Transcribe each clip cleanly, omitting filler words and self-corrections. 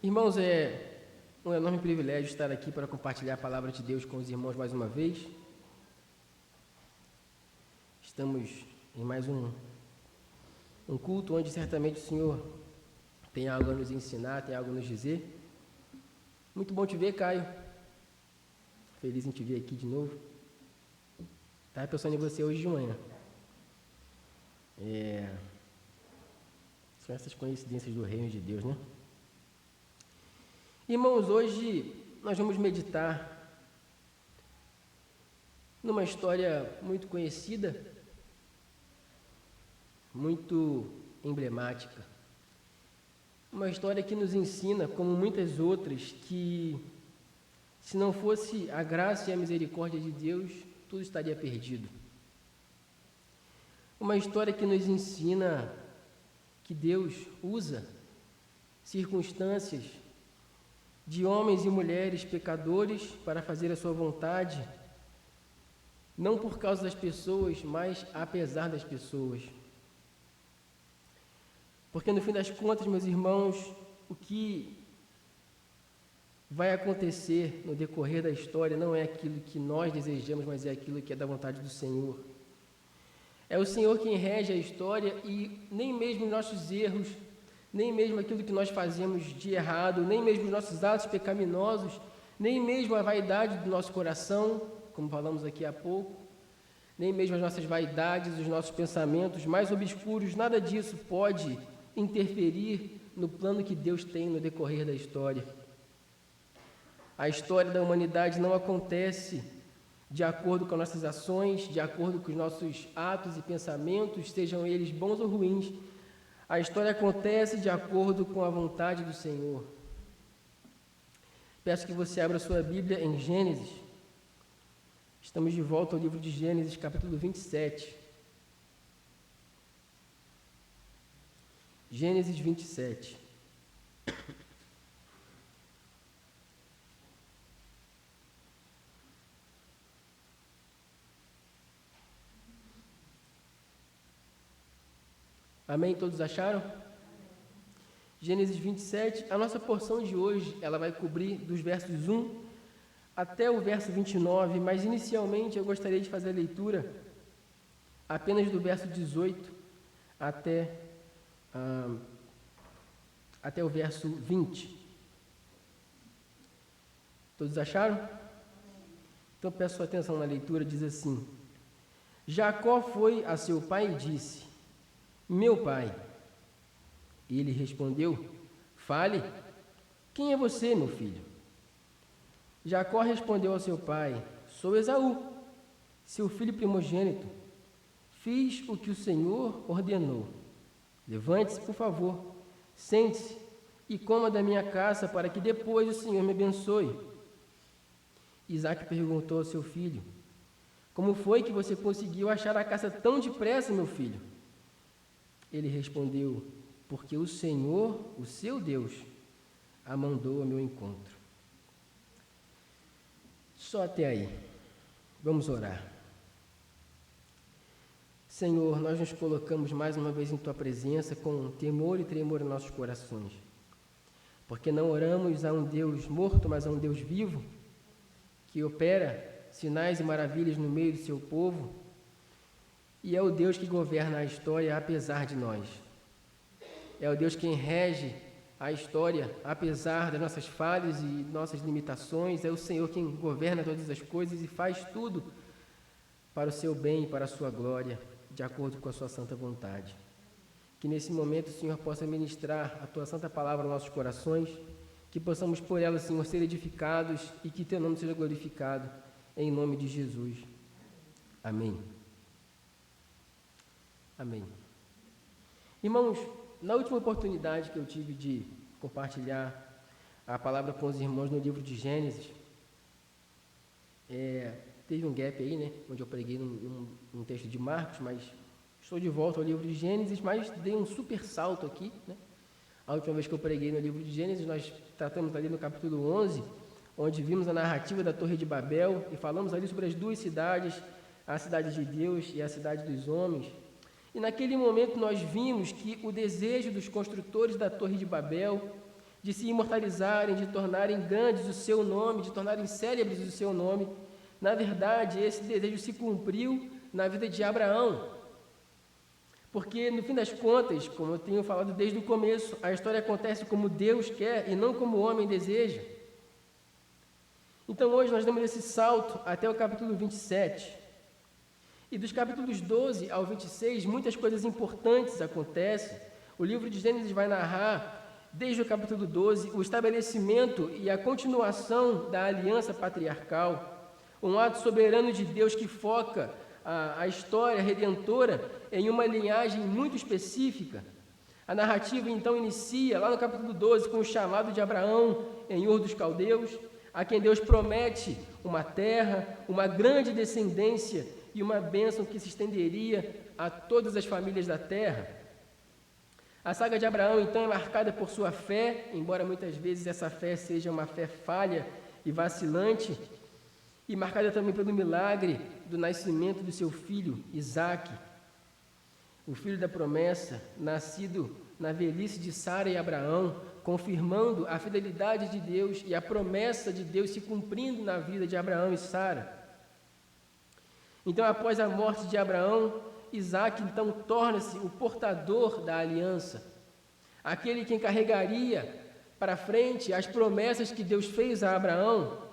Irmãos, é um enorme privilégio estar aqui para compartilhar a palavra de Deus com os irmãos mais uma vez. Estamos em mais um culto onde certamente o Senhor tem algo a nos ensinar, tem algo a nos dizer. Muito bom te ver, Caio. Feliz em te ver aqui de novo. Estava pensando em você hoje de manhã. São essas coincidências do reino de Deus, né? Irmãos, hoje nós vamos meditar numa história muito conhecida, muito emblemática. Uma história que nos ensina, como muitas outras, que se não fosse a graça e a misericórdia de Deus, tudo estaria perdido. Uma história que nos ensina que Deus usa circunstâncias de homens e mulheres pecadores para fazer a sua vontade, não por causa das pessoas, mas apesar das pessoas. Porque no fim das contas, meus irmãos, o que vai acontecer no decorrer da história não é aquilo que nós desejamos, mas é aquilo que é da vontade do Senhor. É o Senhor quem rege a história e nem mesmo nossos erros, nem mesmo aquilo que nós fazemos de errado, nem mesmo os nossos atos pecaminosos, nem mesmo a vaidade do nosso coração, como falamos aqui há pouco, nem mesmo as nossas vaidades, os nossos pensamentos mais obscuros, nada disso pode interferir no plano que Deus tem no decorrer da história. A história da humanidade não acontece de acordo com nossas ações, de acordo com os nossos atos e pensamentos, sejam eles bons ou ruins. A história acontece de acordo com a vontade do Senhor. Peço que você abra sua Bíblia em Gênesis. Estamos de volta ao livro de Gênesis, capítulo 27. Gênesis 27. Amém? Todos acharam? Gênesis 27, a nossa porção de hoje, ela vai cobrir dos versos 1 até o verso 29, mas inicialmente eu gostaria de fazer a leitura apenas do verso 18 até o verso 20. Todos acharam? Então peço sua atenção na leitura, diz assim: Jacó foi a seu pai e disse: Meu pai. Ele respondeu: Fale, quem é você, meu filho? Jacó respondeu ao seu pai: Sou Esaú, seu filho primogênito. Fiz o que o Senhor ordenou. Levante-se, por favor, sente-se e coma da minha caça, para que depois o Senhor me abençoe. Isaque perguntou ao seu filho: Como foi que você conseguiu achar a caça tão depressa, meu filho? Ele respondeu: Porque o Senhor, o seu Deus, a mandou ao meu encontro. Só até aí. Vamos orar. Senhor, nós nos colocamos mais uma vez em Tua presença com temor e tremor em nossos corações. Porque não oramos a um Deus morto, mas a um Deus vivo, que opera sinais e maravilhas no meio do seu povo, e é o Deus que governa a história apesar de nós. É o Deus quem rege a história apesar das nossas falhas e nossas limitações. É o Senhor quem governa todas as coisas e faz tudo para o seu bem e para a sua glória, de acordo com a sua santa vontade. Que nesse momento o Senhor possa ministrar a Tua santa palavra aos nossos corações, que possamos por ela, Senhor, ser edificados e que Teu nome seja glorificado, em nome de Jesus. Amém. Amém. Irmãos, na última oportunidade que eu tive de compartilhar a palavra com os irmãos no livro de Gênesis, teve um gap aí, né, onde eu preguei num texto de Marcos, mas estou de volta ao livro de Gênesis, mas dei um super salto aqui, né? A última vez que eu preguei no livro de Gênesis, nós tratamos ali no capítulo 11, onde vimos a narrativa da Torre de Babel e falamos ali sobre as duas cidades, a cidade de Deus e a cidade dos homens. E naquele momento nós vimos que o desejo dos construtores da Torre de Babel de se imortalizarem, de tornarem grandes o seu nome, de tornarem célebres o seu nome. Na verdade, esse desejo se cumpriu na vida de Abraão. Porque, no fim das contas, como eu tenho falado desde o começo, a história acontece como Deus quer e não como o homem deseja. Então, hoje nós damos esse salto até o capítulo 27. E dos capítulos 12 ao 26, muitas coisas importantes acontecem. O livro de Gênesis vai narrar, desde o capítulo 12, o estabelecimento e a continuação da aliança patriarcal, um ato soberano de Deus que foca a história redentora em uma linhagem muito específica. A narrativa então inicia lá no capítulo 12 com o chamado de Abraão em Ur dos Caldeus, a quem Deus promete uma terra, uma grande descendência e uma bênção que se estenderia a todas as famílias da terra. A saga de Abraão então é marcada por sua fé, embora muitas vezes essa fé seja uma fé falha e vacilante, e marcada também pelo milagre do nascimento do seu filho, Isaque, o filho da promessa, nascido na velhice de Sara e Abraão, confirmando a fidelidade de Deus e a promessa de Deus se cumprindo na vida de Abraão e Sara. Então, após a morte de Abraão, Isaque então torna-se o portador da aliança, aquele que carregaria para frente as promessas que Deus fez a Abraão.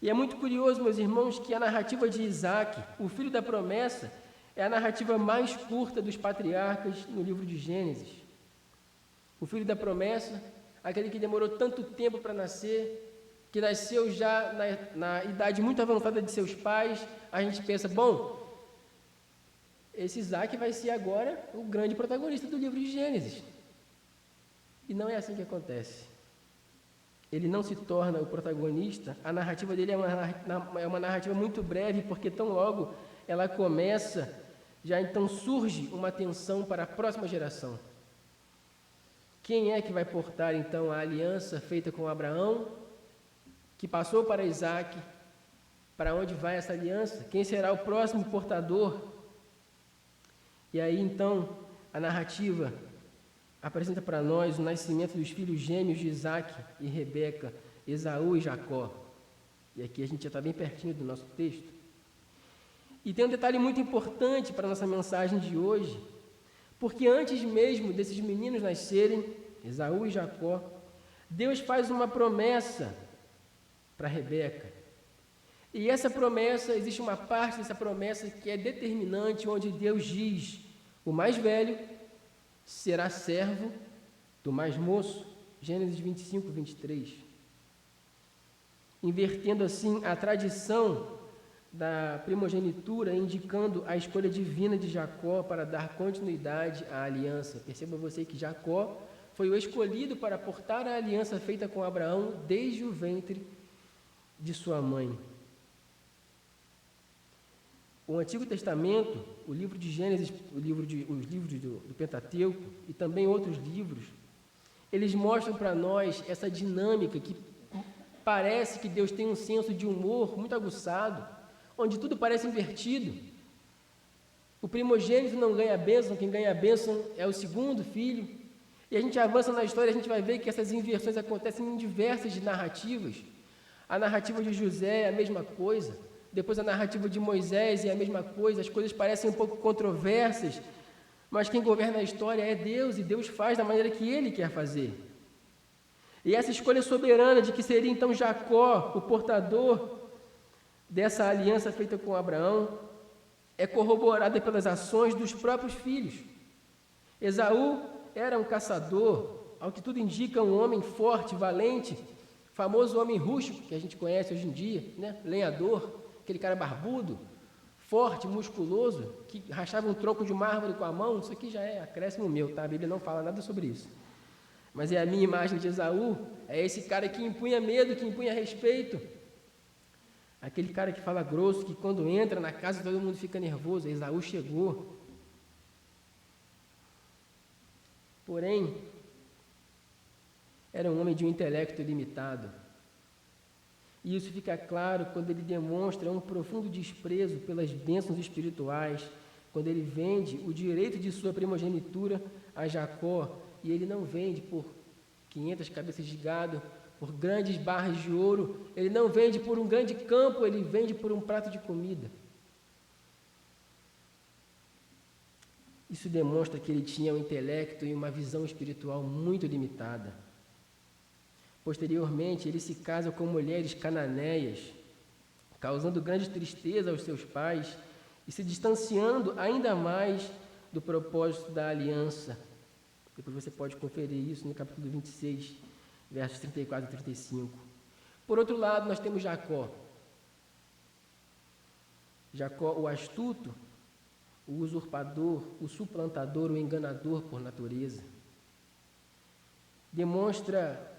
E é muito curioso, meus irmãos, que a narrativa de Isaque, o filho da promessa, é a narrativa mais curta dos patriarcas no livro de Gênesis. O filho da promessa, aquele que demorou tanto tempo para nascer, que nasceu já na idade muito avançada de seus pais, a gente pensa, bom, esse Isaque vai ser agora o grande protagonista do livro de Gênesis. E não é assim que acontece. Ele não se torna o protagonista, a narrativa dele é uma narrativa muito breve, porque tão logo ela começa, já então surge uma tensão para a próxima geração. Quem é que vai portar então a aliança feita com Abraão, que passou para Isaque? Para onde vai essa aliança? Quem será o próximo portador? E aí então a narrativa apresenta para nós o nascimento dos filhos gêmeos de Isaque e Rebeca, Esaú e Jacó. E aqui a gente já está bem pertinho do nosso texto. E tem um detalhe muito importante para a nossa mensagem de hoje, porque antes mesmo desses meninos nascerem, Esaú e Jacó, Deus faz uma promessa para Rebeca. E essa promessa, existe uma parte dessa promessa que é determinante, onde Deus diz, o mais velho será servo do mais moço, Gênesis 25, 23. Invertendo assim a tradição da primogenitura, indicando a escolha divina de Jacó para dar continuidade à aliança. Perceba você que Jacó foi o escolhido para portar a aliança feita com Abraão desde o ventre de sua mãe. O Antigo Testamento, o livro de Gênesis, os livros do Pentateuco e também outros livros, eles mostram para nós essa dinâmica que parece que Deus tem um senso de humor muito aguçado, onde tudo parece invertido. O primogênito não ganha a bênção, quem ganha a bênção é o segundo filho. E a gente avança na história, a gente vai ver que essas inversões acontecem em diversas narrativas. A narrativa de José é a mesma coisa. Depois a narrativa de Moisés é a mesma coisa, as coisas parecem um pouco controversas, mas quem governa a história é Deus, e Deus faz da maneira que Ele quer fazer. E essa escolha soberana de que seria então Jacó o portador dessa aliança feita com Abraão é corroborada pelas ações dos próprios filhos. Esaú era um caçador, ao que tudo indica um homem forte, valente, famoso homem rústico, que a gente conhece hoje em dia, né? Lenhador, aquele cara barbudo, forte, musculoso, que rachava um tronco de uma árvore com a mão. Isso aqui já é acréscimo meu, tá? A Bíblia não fala nada sobre isso. Mas é a minha imagem de Esaú, é esse cara que impunha medo, que impunha respeito. Aquele cara que fala grosso, que quando entra na casa todo mundo fica nervoso. Esaú chegou. Porém, era um homem de um intelecto limitado. E isso fica claro quando ele demonstra um profundo desprezo pelas bênçãos espirituais, quando ele vende o direito de sua primogenitura a Jacó, e ele não vende porque 500 cabeças de gado, por grandes barras de ouro. Ele não vende por um grande campo, ele vende por um prato de comida. Isso demonstra que ele tinha um intelecto e uma visão espiritual muito limitada. Posteriormente, ele se casa com mulheres cananeias, causando grande tristeza aos seus pais e se distanciando ainda mais do propósito da aliança. Depois você pode conferir isso no capítulo 26, versos 34 e 35. Por outro lado, nós temos Jacó. Jacó, o astuto, o usurpador, o suplantador, o enganador por natureza. Demonstra,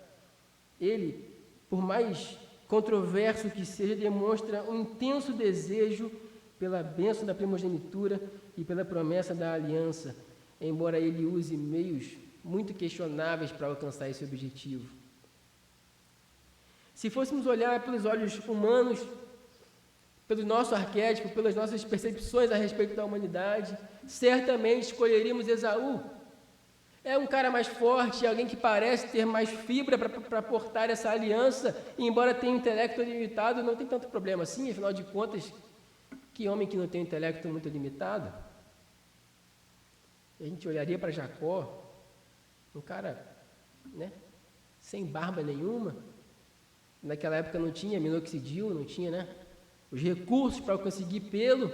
ele, por mais controverso que seja, demonstra um intenso desejo pela bênção da primogenitura e pela promessa da aliança, embora ele use meios muito questionáveis para alcançar esse objetivo. Se fôssemos olhar pelos olhos humanos, pelo nosso arquétipo, pelas nossas percepções a respeito da humanidade, certamente escolheríamos Esaú. É um cara mais forte, alguém que parece ter mais fibra para portar essa aliança, e embora tenha um intelecto limitado, não tem tanto problema assim, afinal de contas, que homem que não tem um intelecto muito limitado? A gente olharia para Jacó, um cara, né, sem barba nenhuma. Naquela época não tinha minoxidil, não tinha, né, os recursos para conseguir pelo.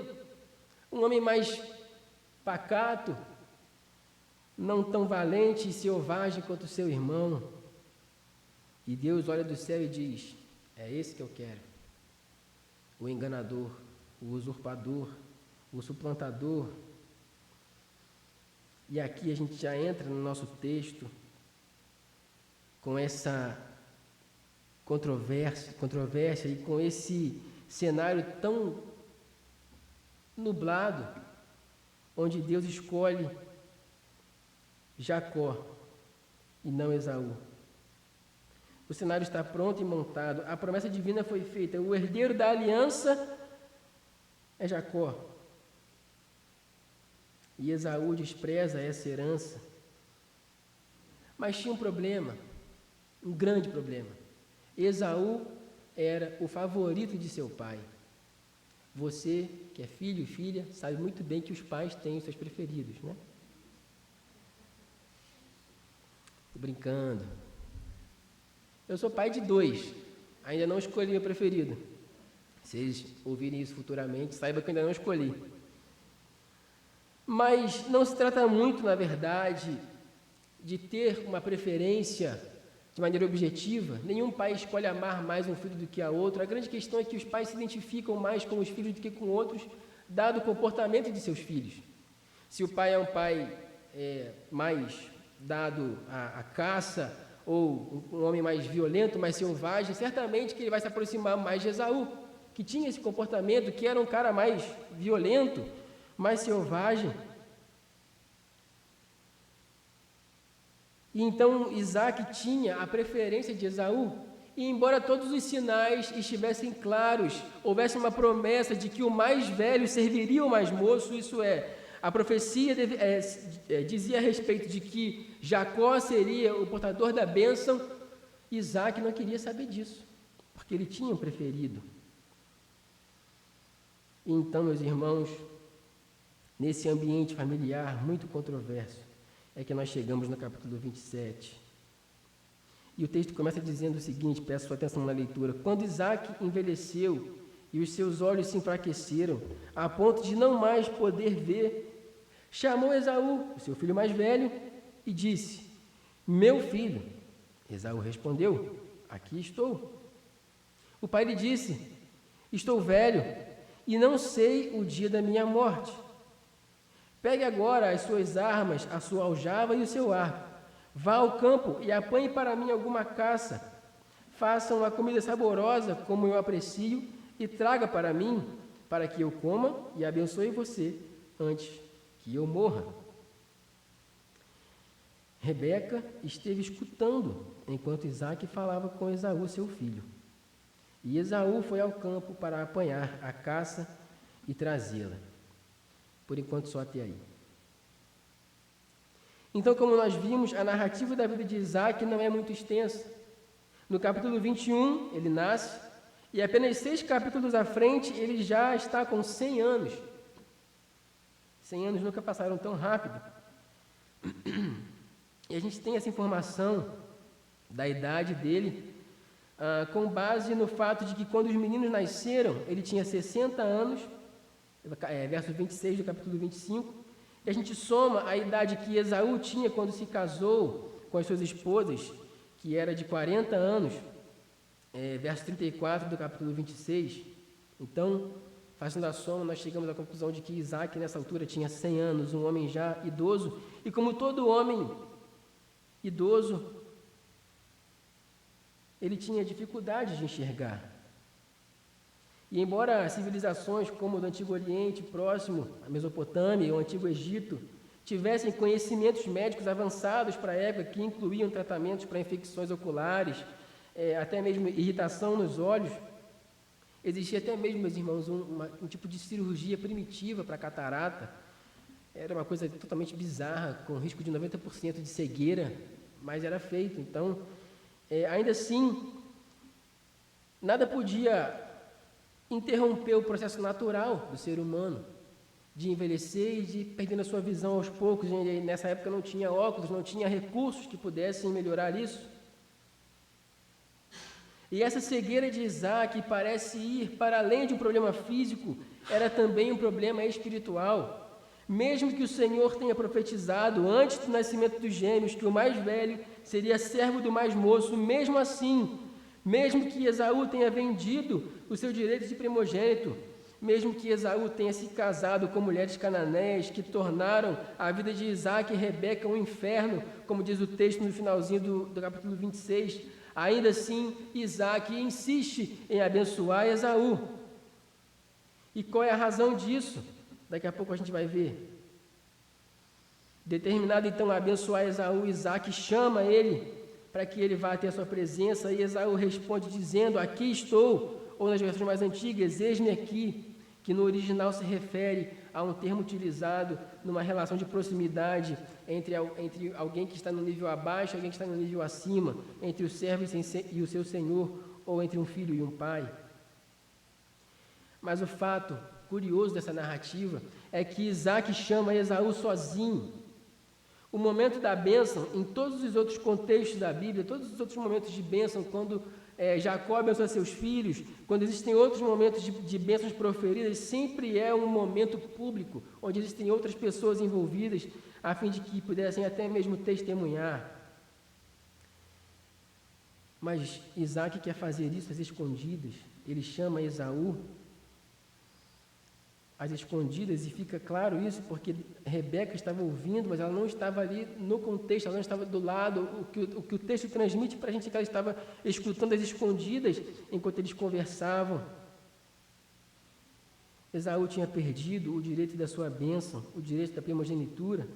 Um homem mais pacato, não tão valente e selvagem quanto seu irmão. E Deus olha do céu e diz: é esse que eu quero. O enganador, o usurpador, o suplantador. E aqui a gente já entra no nosso texto com essa controvérsia e com esse cenário tão nublado, onde Deus escolhe Jacó e não Esaú. O cenário está pronto e montado, a promessa divina foi feita, o herdeiro da aliança é Jacó. E Esaú despreza essa herança. Mas tinha um problema, um grande problema. Esaú era o favorito de seu pai. Você, que é filho e filha, sabe muito bem que os pais têm os seus preferidos, né? Tô brincando. Eu sou pai de 2, ainda não escolhi meu preferido. Se eles ouvirem isso futuramente, saiba que eu ainda não escolhi. Mas não se trata muito, na verdade, de ter uma preferência de maneira objetiva. Nenhum pai escolhe amar mais um filho do que a outro. A grande questão é que os pais se identificam mais com os filhos do que com outros, dado o comportamento de seus filhos. Se o pai é um pai mais dado à caça, ou um homem mais violento, mais selvagem, certamente que ele vai se aproximar mais de Esaú, que tinha esse comportamento, que era um cara mais violento, mais selvagem. E então Isaac tinha a preferência de Esaú, e embora todos os sinais estivessem claros, houvesse uma promessa de que o mais velho serviria o mais moço, isso é, a profecia dizia a respeito de que Jacó seria o portador da bênção, Isaac não queria saber disso, porque ele tinha um preferido. Então, meus irmãos, nesse ambiente familiar muito controverso, é que nós chegamos no capítulo 27. E o texto começa dizendo o seguinte, peço sua atenção na leitura. Quando Isaac envelheceu e os seus olhos se enfraqueceram, a ponto de não mais poder ver, chamou Esaú, o seu filho mais velho, e disse: meu filho. Esaú respondeu: aqui estou. O pai lhe disse: estou velho e não sei o dia da minha morte. Pegue agora as suas armas, a sua aljava e o seu arco. Vá ao campo e apanhe para mim alguma caça. Faça uma comida saborosa, como eu aprecio, e traga para mim, para que eu coma e abençoe você antes que eu morra. Rebeca esteve escutando enquanto Isaque falava com Esaú, seu filho. E Esaú foi ao campo para apanhar a caça e trazê-la. Por enquanto, só até aí. Então, como nós vimos, a narrativa da vida de Isaac não é muito extensa. No capítulo 21, ele nasce, e apenas 6 capítulos à frente, ele já está com 100 anos. 100 anos nunca passaram tão rápido. E a gente tem essa informação da idade dele, com base no fato de que quando os meninos nasceram, ele tinha 60 anos, verso 26 do capítulo 25, e a gente soma a idade que Esaú tinha quando se casou com as suas esposas, que era de 40 anos, verso 34 do capítulo 26. Então, fazendo a soma, nós chegamos à conclusão de que Isaac, nessa altura, tinha 100 anos, um homem já idoso, e como todo homem idoso, ele tinha dificuldade de enxergar. E embora civilizações como o do Antigo Oriente Próximo, a Mesopotâmia e o Antigo Egito, tivessem conhecimentos médicos avançados para a época, que incluíam tratamentos para infecções oculares, até mesmo irritação nos olhos, existia até mesmo, meus irmãos, um tipo de cirurgia primitiva para catarata. Era uma coisa totalmente bizarra, com risco de 90% de cegueira, mas era feito. Então, ainda assim, nada podia interromper o processo natural do ser humano de envelhecer e de ir perdendo a sua visão aos poucos. E nessa época não tinha óculos, não tinha recursos que pudessem melhorar isso. E essa cegueira de Isaac parece ir para além de um problema físico, era também um problema espiritual. Mesmo que o Senhor tenha profetizado antes do nascimento dos gêmeos que o mais velho seria servo do mais moço, mesmo assim, mesmo que Esaú tenha vendido o seu direito de primogênito, mesmo que Esaú tenha se casado com mulheres cananeias que tornaram a vida de Isaac e Rebeca um inferno, como diz o texto no finalzinho do capítulo 26, ainda assim Isaac insiste em abençoar Esaú. E qual é a razão disso? Daqui a pouco a gente vai ver. Determinado então a abençoar Esaú, Isaac chama ele para que ele vá até a sua presença, e Esaú responde dizendo: aqui estou, ou nas versões mais antigas, eis-me aqui, que no original se refere a um termo utilizado numa relação de proximidade entre alguém que está no nível abaixo e alguém que está no nível acima, entre o servo e o seu senhor, ou entre um filho e um pai. Mas o fato curioso dessa narrativa é que Isaac chama Esaú sozinho. O momento da bênção, em todos os outros contextos da Bíblia, todos os outros momentos de bênção, quando Jacó abençoa seus filhos, quando existem outros momentos de bênçãos proferidas, sempre é um momento público, onde existem outras pessoas envolvidas, a fim de que pudessem até mesmo testemunhar. Mas Isaac quer fazer isso às escondidas. Ele chama Esaú às escondidas, e fica claro isso porque Rebeca estava ouvindo, mas ela não estava ali no contexto, ela não estava do lado. O que o texto transmite para a gente é que ela estava escutando às escondidas enquanto eles conversavam. Esaú tinha perdido o direito da sua bênção, o direito da primogenitura,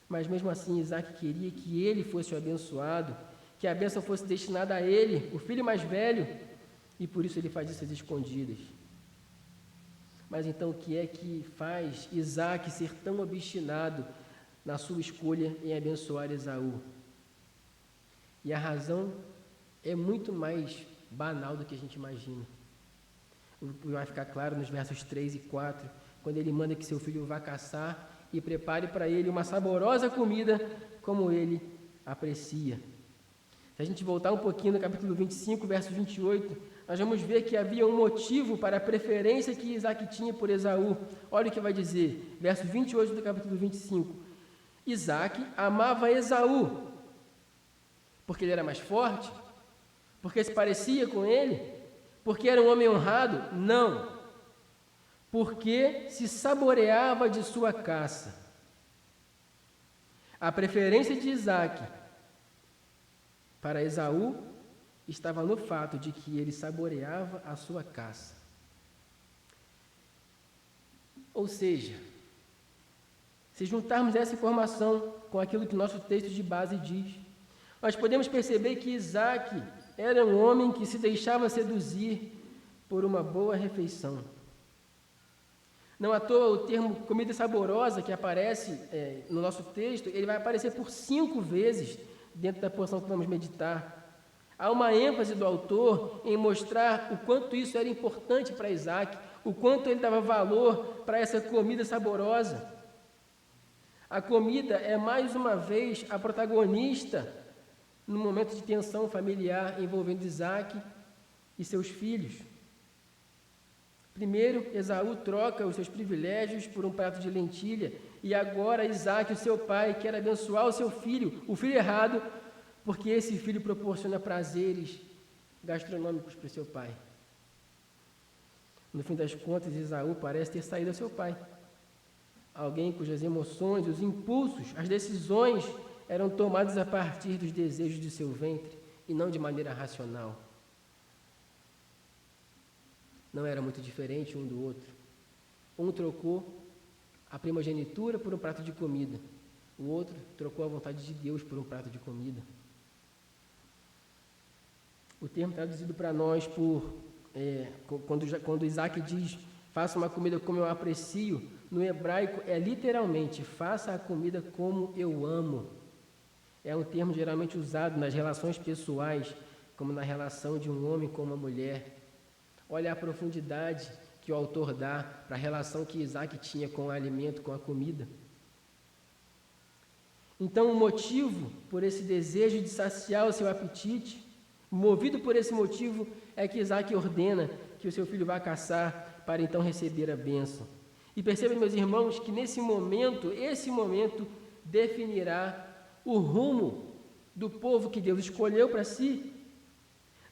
mas mesmo assim Isaac queria que ele fosse o abençoado, que a bênção fosse destinada a ele, o filho mais velho, e por isso ele faz isso às escondidas. Mas então o que é que faz Isaac ser tão obstinado na sua escolha em abençoar Esaú? E a razão é muito mais banal do que a gente imagina. Vai ficar claro nos versos 3 e 4, quando ele manda que seu filho vá caçar e prepare para ele uma saborosa comida como ele aprecia. Se a gente voltar um pouquinho no capítulo 25, verso 28, nós vamos ver que havia um motivo para a preferência que Isaac tinha por Esaú. Olha o que vai dizer, verso 28 do capítulo 25. Isaac amava Esaú, porque ele era mais forte? Porque se parecia com ele? Porque era um homem honrado? Não. Porque se saboreava de sua caça. A preferência de Isaac para Esaú estava no fato de que ele saboreava a sua caça. Ou seja, se juntarmos essa informação com aquilo que o nosso texto de base diz, nós podemos perceber que Isaac era um homem que se deixava seduzir por uma boa refeição. Não à toa o termo comida saborosa que aparece no nosso texto, ele vai aparecer por 5 vezes dentro da porção que vamos meditar. Há uma ênfase do autor em mostrar o quanto isso era importante para Isaac, o quanto ele dava valor para essa comida saborosa. A comida é mais uma vez a protagonista no momento de tensão familiar envolvendo Isaac e seus filhos. Primeiro, Esaú troca os seus privilégios por um prato de lentilha, e agora Isaac, o seu pai, quer abençoar o seu filho, o filho errado, porque esse filho proporciona prazeres gastronômicos para o seu pai. No fim das contas, Esaú parece ter saído ao seu pai. Alguém cujas emoções, os impulsos, as decisões eram tomadas a partir dos desejos de seu ventre e não de maneira racional. Não era muito diferente um do outro. Um trocou a primogenitura por um prato de comida. O outro trocou a vontade de Deus por um prato de comida. O termo traduzido para nós quando Isaac diz faça uma comida como eu aprecio, no hebraico é literalmente faça a comida como eu amo. É um termo geralmente usado nas relações pessoais, como na relação de um homem com uma mulher. Olha a profundidade que o autor dá para a relação que Isaac tinha com o alimento, com a comida. Então, o motivo por esse desejo de saciar o seu apetite, movido por esse motivo, é que Isaac ordena que o seu filho vá caçar para então receber a bênção. E percebam, meus irmãos, que esse momento definirá o rumo do povo que Deus escolheu para si.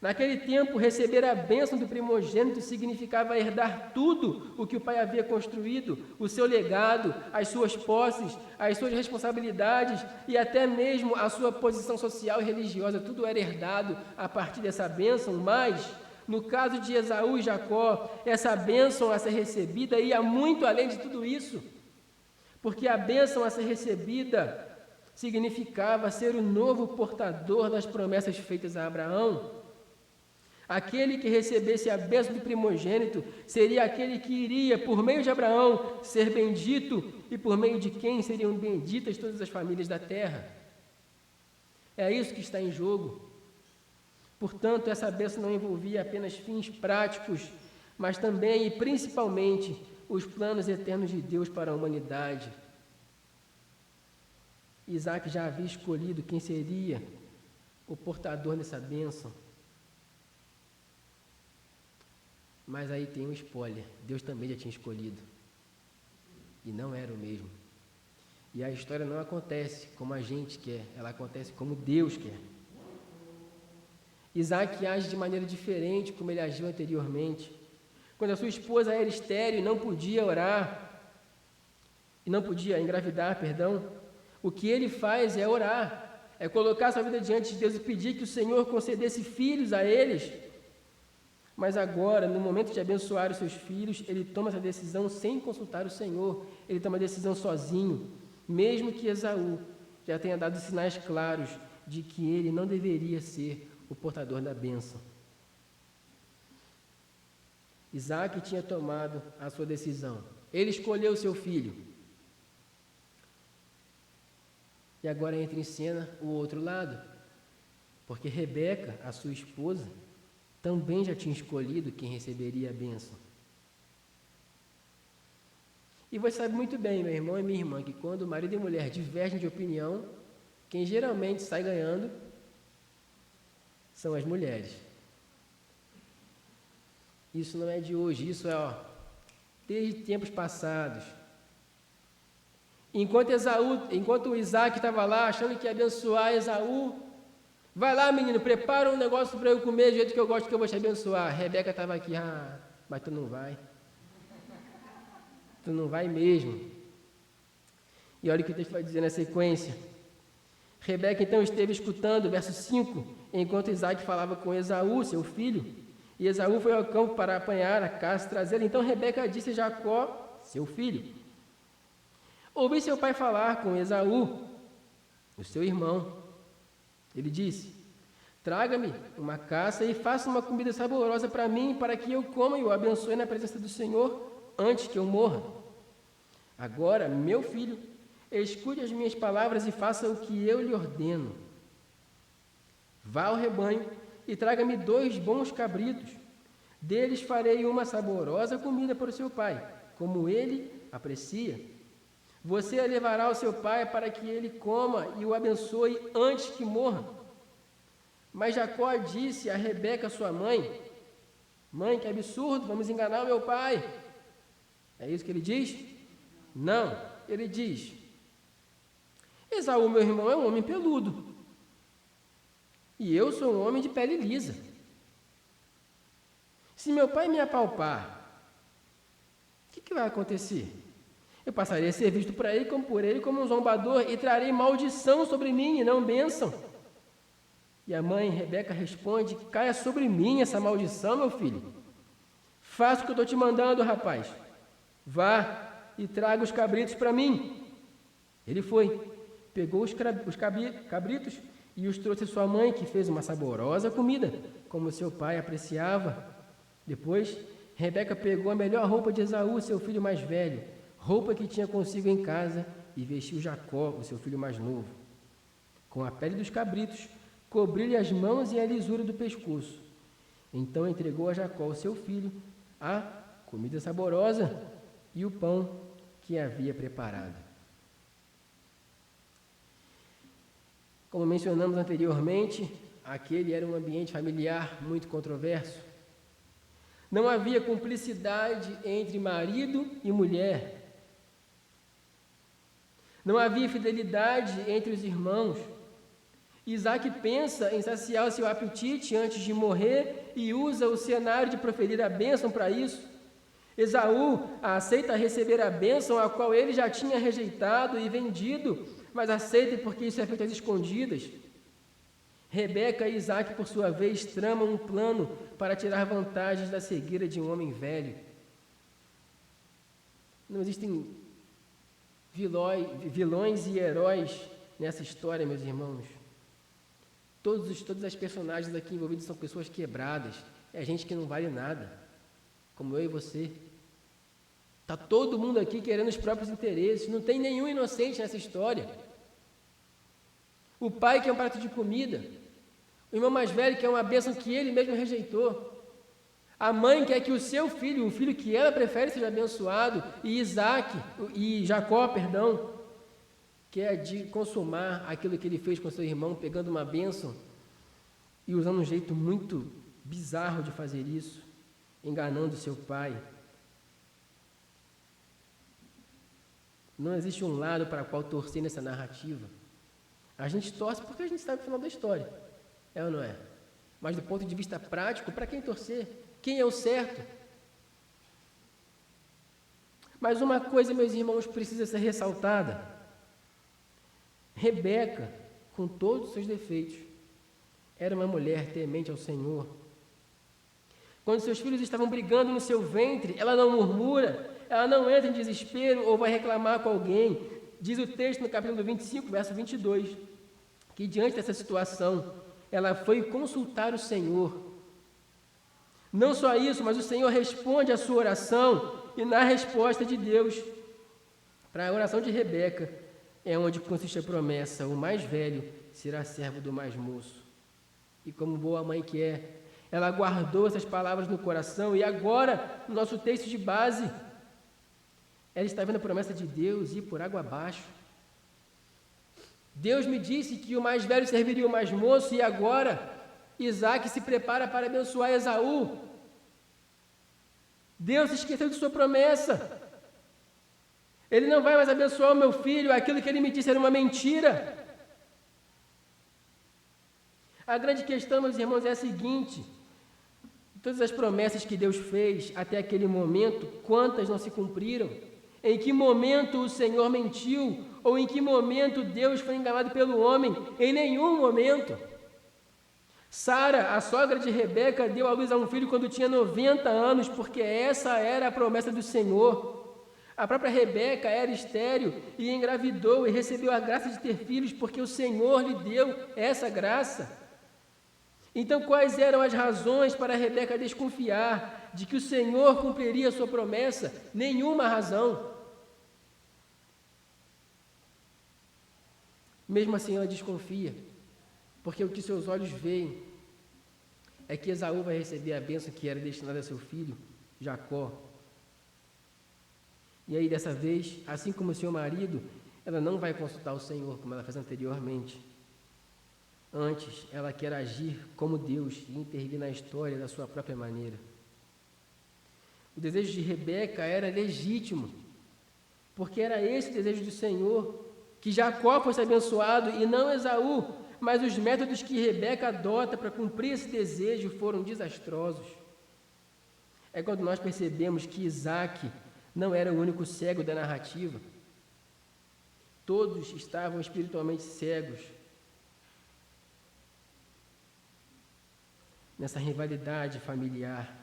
Naquele tempo, receber a bênção do primogênito significava herdar tudo o que o pai havia construído, o seu legado, as suas posses, as suas responsabilidades e até mesmo a sua posição social e religiosa. Tudo era herdado a partir dessa bênção, mas, no caso de Esaú e Jacó, essa bênção a ser recebida ia muito além de tudo isso, porque a bênção a ser recebida significava ser o novo portador das promessas feitas a Abraão. Aquele que recebesse a bênção do primogênito seria aquele que iria, por meio de Abraão, ser bendito e por meio de quem seriam benditas todas as famílias da terra. É isso que está em jogo. Portanto, essa bênção não envolvia apenas fins práticos, mas também e principalmente os planos eternos de Deus para a humanidade. Isaac já havia escolhido quem seria o portador dessa bênção. Mas aí tem um spoiler, Deus também já tinha escolhido. E não era o mesmo. E a história não acontece como a gente quer, ela acontece como Deus quer. Isaac age de maneira diferente como ele agiu anteriormente. Quando a sua esposa era estéril e não podia engravidar, o que ele faz é orar, é colocar sua vida diante de Deus e pedir que o Senhor concedesse filhos a eles. Mas agora, no momento de abençoar os seus filhos, ele toma essa decisão sem consultar o Senhor. Ele toma a decisão sozinho, mesmo que Esaú já tenha dado sinais claros de que ele não deveria ser o portador da bênção. Isaac tinha tomado a sua decisão. Ele escolheu o seu filho. E agora entra em cena o outro lado, porque Rebeca, a sua esposa, também já tinha escolhido quem receberia a bênção. E você sabe muito bem, meu irmão e minha irmã, que quando marido e mulher divergem de opinião, quem geralmente sai ganhando são as mulheres. Isso não é de hoje, isso é desde tempos passados. Enquanto o Isaac estava lá achando que ia abençoar Esaú, vai lá, menino, prepara um negócio para eu comer do jeito que eu gosto, que eu vou te abençoar. Rebeca estava aqui, mas tu não vai. Tu não vai mesmo. E olha o que o texto vai dizer na sequência. Rebeca então esteve escutando, verso 5, enquanto Isaac falava com Esaú, seu filho. E Esaú foi ao campo para apanhar a caça e trazê-la. Então Rebeca disse a Jacó, seu filho: ouvi seu pai falar com Esaú, o seu irmão. Ele disse: traga-me uma caça e faça uma comida saborosa para mim, para que eu coma e o abençoe na presença do Senhor antes que eu morra. Agora, meu filho, escute as minhas palavras e faça o que eu lhe ordeno. Vá ao rebanho e traga-me 2 bons cabritos. Deles farei uma saborosa comida para o seu pai, como ele aprecia. Você a levará ao seu pai para que ele coma e o abençoe antes que morra. Mas Jacó disse a Rebeca, sua mãe: Mãe, que absurdo, vamos enganar o meu pai. É isso que ele diz? Não, ele diz: Esaú, meu irmão, é um homem peludo, e eu sou um homem de pele lisa. Se meu pai me apalpar, o que vai acontecer? Eu passarei a ser visto por ele como um zombador e trarei maldição sobre mim e não bênção. E a mãe, Rebeca, responde: Caia sobre mim essa maldição, meu filho. Faça o que eu estou te mandando, rapaz. Vá e traga os cabritos para mim. Ele foi, pegou os cabritos e os trouxe à sua mãe, que fez uma saborosa comida, como seu pai apreciava. Depois, Rebeca pegou a melhor roupa de Esaú, seu filho mais velho, roupa que tinha consigo em casa, e vestiu Jacó, o seu filho mais novo. Com a pele dos cabritos, cobriu-lhe as mãos e a lisura do pescoço. Então entregou a Jacó, o seu filho, a comida saborosa e o pão que havia preparado. Como mencionamos anteriormente, aquele era um ambiente familiar muito controverso. Não havia cumplicidade entre marido e mulher. Não havia fidelidade entre os irmãos. Isaac pensa em saciar o seu apetite antes de morrer e usa o cenário de proferir a bênção para isso. Esaú aceita receber a bênção a qual ele já tinha rejeitado e vendido, mas aceita porque isso é feito às escondidas. Rebeca e Isaac, por sua vez, tramam um plano para tirar vantagens da cegueira de um homem velho. Não existem vilões e heróis nessa história, meus irmãos. Todas as personagens aqui envolvidas são pessoas quebradas. É gente que não vale nada, como eu e você. Está todo mundo aqui querendo os próprios interesses. Não tem nenhum inocente nessa história. O pai quer um prato de comida. O irmão mais velho quer uma bênção que ele mesmo rejeitou. A mãe quer que o seu filho, o filho que ela prefere, seja abençoado. E Jacó, quer de consumar aquilo que ele fez com seu irmão, pegando uma bênção e usando um jeito muito bizarro de fazer isso, enganando seu pai. Não existe um lado para qual torcer nessa narrativa. A gente torce porque a gente sabe o final da história, é ou não é? Mas do ponto de vista prático, para quem torcer? Quem é o certo? Mas uma coisa, meus irmãos, precisa ser ressaltada. Rebeca, com todos os seus defeitos, era uma mulher temente ao Senhor. Quando seus filhos estavam brigando no seu ventre, ela não murmura, ela não entra em desespero ou vai reclamar com alguém. Diz o texto no capítulo 25, verso 22, que diante dessa situação, ela foi consultar o Senhor. Não só isso, mas o Senhor responde à sua oração, e na resposta de Deus para a oração de Rebeca, é onde consiste a promessa: o mais velho será servo do mais moço. E como boa mãe que é, ela guardou essas palavras no coração, e agora, no nosso texto de base, ela está vendo a promessa de Deus ir por água abaixo. Deus me disse que o mais velho serviria o mais moço, e agora Isaac se prepara para abençoar Esaú. Deus esqueceu de sua promessa. Ele não vai mais abençoar o meu filho, aquilo que ele me disse era uma mentira. A grande questão, meus irmãos, é a seguinte: todas as promessas que Deus fez até aquele momento, quantas não se cumpriram? Em que momento o Senhor mentiu? Ou em que momento Deus foi enganado pelo homem? Em nenhum momento. Sara, a sogra de Rebeca, deu à luz a um filho quando tinha 90 anos, porque essa era a promessa do Senhor. A própria Rebeca era estéril e engravidou e recebeu a graça de ter filhos, porque o Senhor lhe deu essa graça. Então, quais eram as razões para Rebeca desconfiar de que o Senhor cumpriria a sua promessa? Nenhuma razão. Mesmo assim, ela desconfia, porque o que seus olhos veem é que Esaú vai receber a bênção que era destinada a seu filho, Jacó. E aí, dessa vez, assim como o seu marido, ela não vai consultar o Senhor, como ela fez anteriormente. Antes, ela quer agir como Deus e intervir na história da sua própria maneira. O desejo de Rebeca era legítimo, porque era esse o desejo do Senhor, que Jacó fosse abençoado e não Esaú, mas os métodos que Rebeca adota para cumprir esse desejo foram desastrosos. É quando nós percebemos que Isaac não era o único cego da narrativa. Todos estavam espiritualmente cegos nessa rivalidade familiar.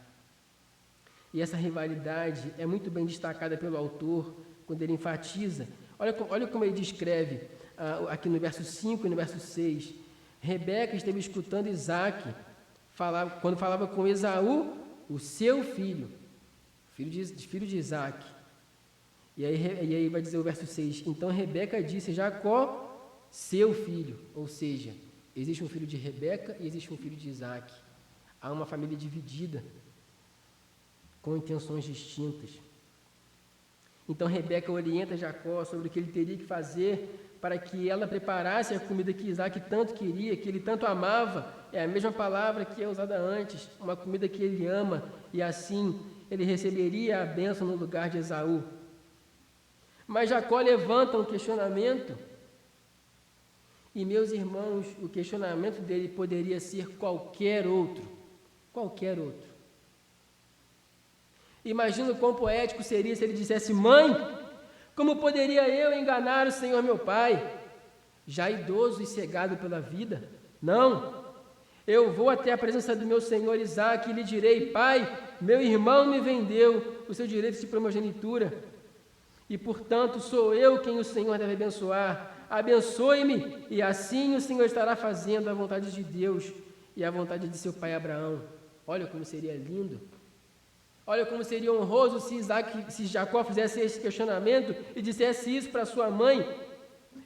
E essa rivalidade é muito bem destacada pelo autor quando ele enfatiza. Olha como ele descreve aqui no verso 5 e no verso 6. Rebeca esteve escutando Isaac quando falava com Esaú, o seu filho, filho de Isaac. E aí vai dizer o verso 6, então Rebeca disse, Jacó, seu filho. Ou seja, existe um filho de Rebeca e existe um filho de Isaac. Há uma família dividida, com intenções distintas. Então Rebeca orienta Jacó sobre o que ele teria que fazer para que ela preparasse a comida que Isaac tanto queria, que ele tanto amava. É a mesma palavra que é usada antes, uma comida que ele ama, e assim ele receberia a bênção no lugar de Esaú. Mas Jacó levanta um questionamento, e meus irmãos, o questionamento dele poderia ser qualquer outro. Qualquer outro. Imagina o quão poético seria se ele dissesse, mãe, como poderia eu enganar o Senhor meu pai, já idoso e cegado pela vida? Não, eu vou até a presença do meu senhor Isaque e lhe direi, pai, meu irmão me vendeu o seu direito de primogenitura, e portanto sou eu quem o Senhor deve abençoar. Abençoe-me, e assim o Senhor estará fazendo a vontade de Deus e a vontade de seu pai Abraão. Olha como seria lindo. Olha como seria honroso se Jacó fizesse esse questionamento e dissesse isso para sua mãe.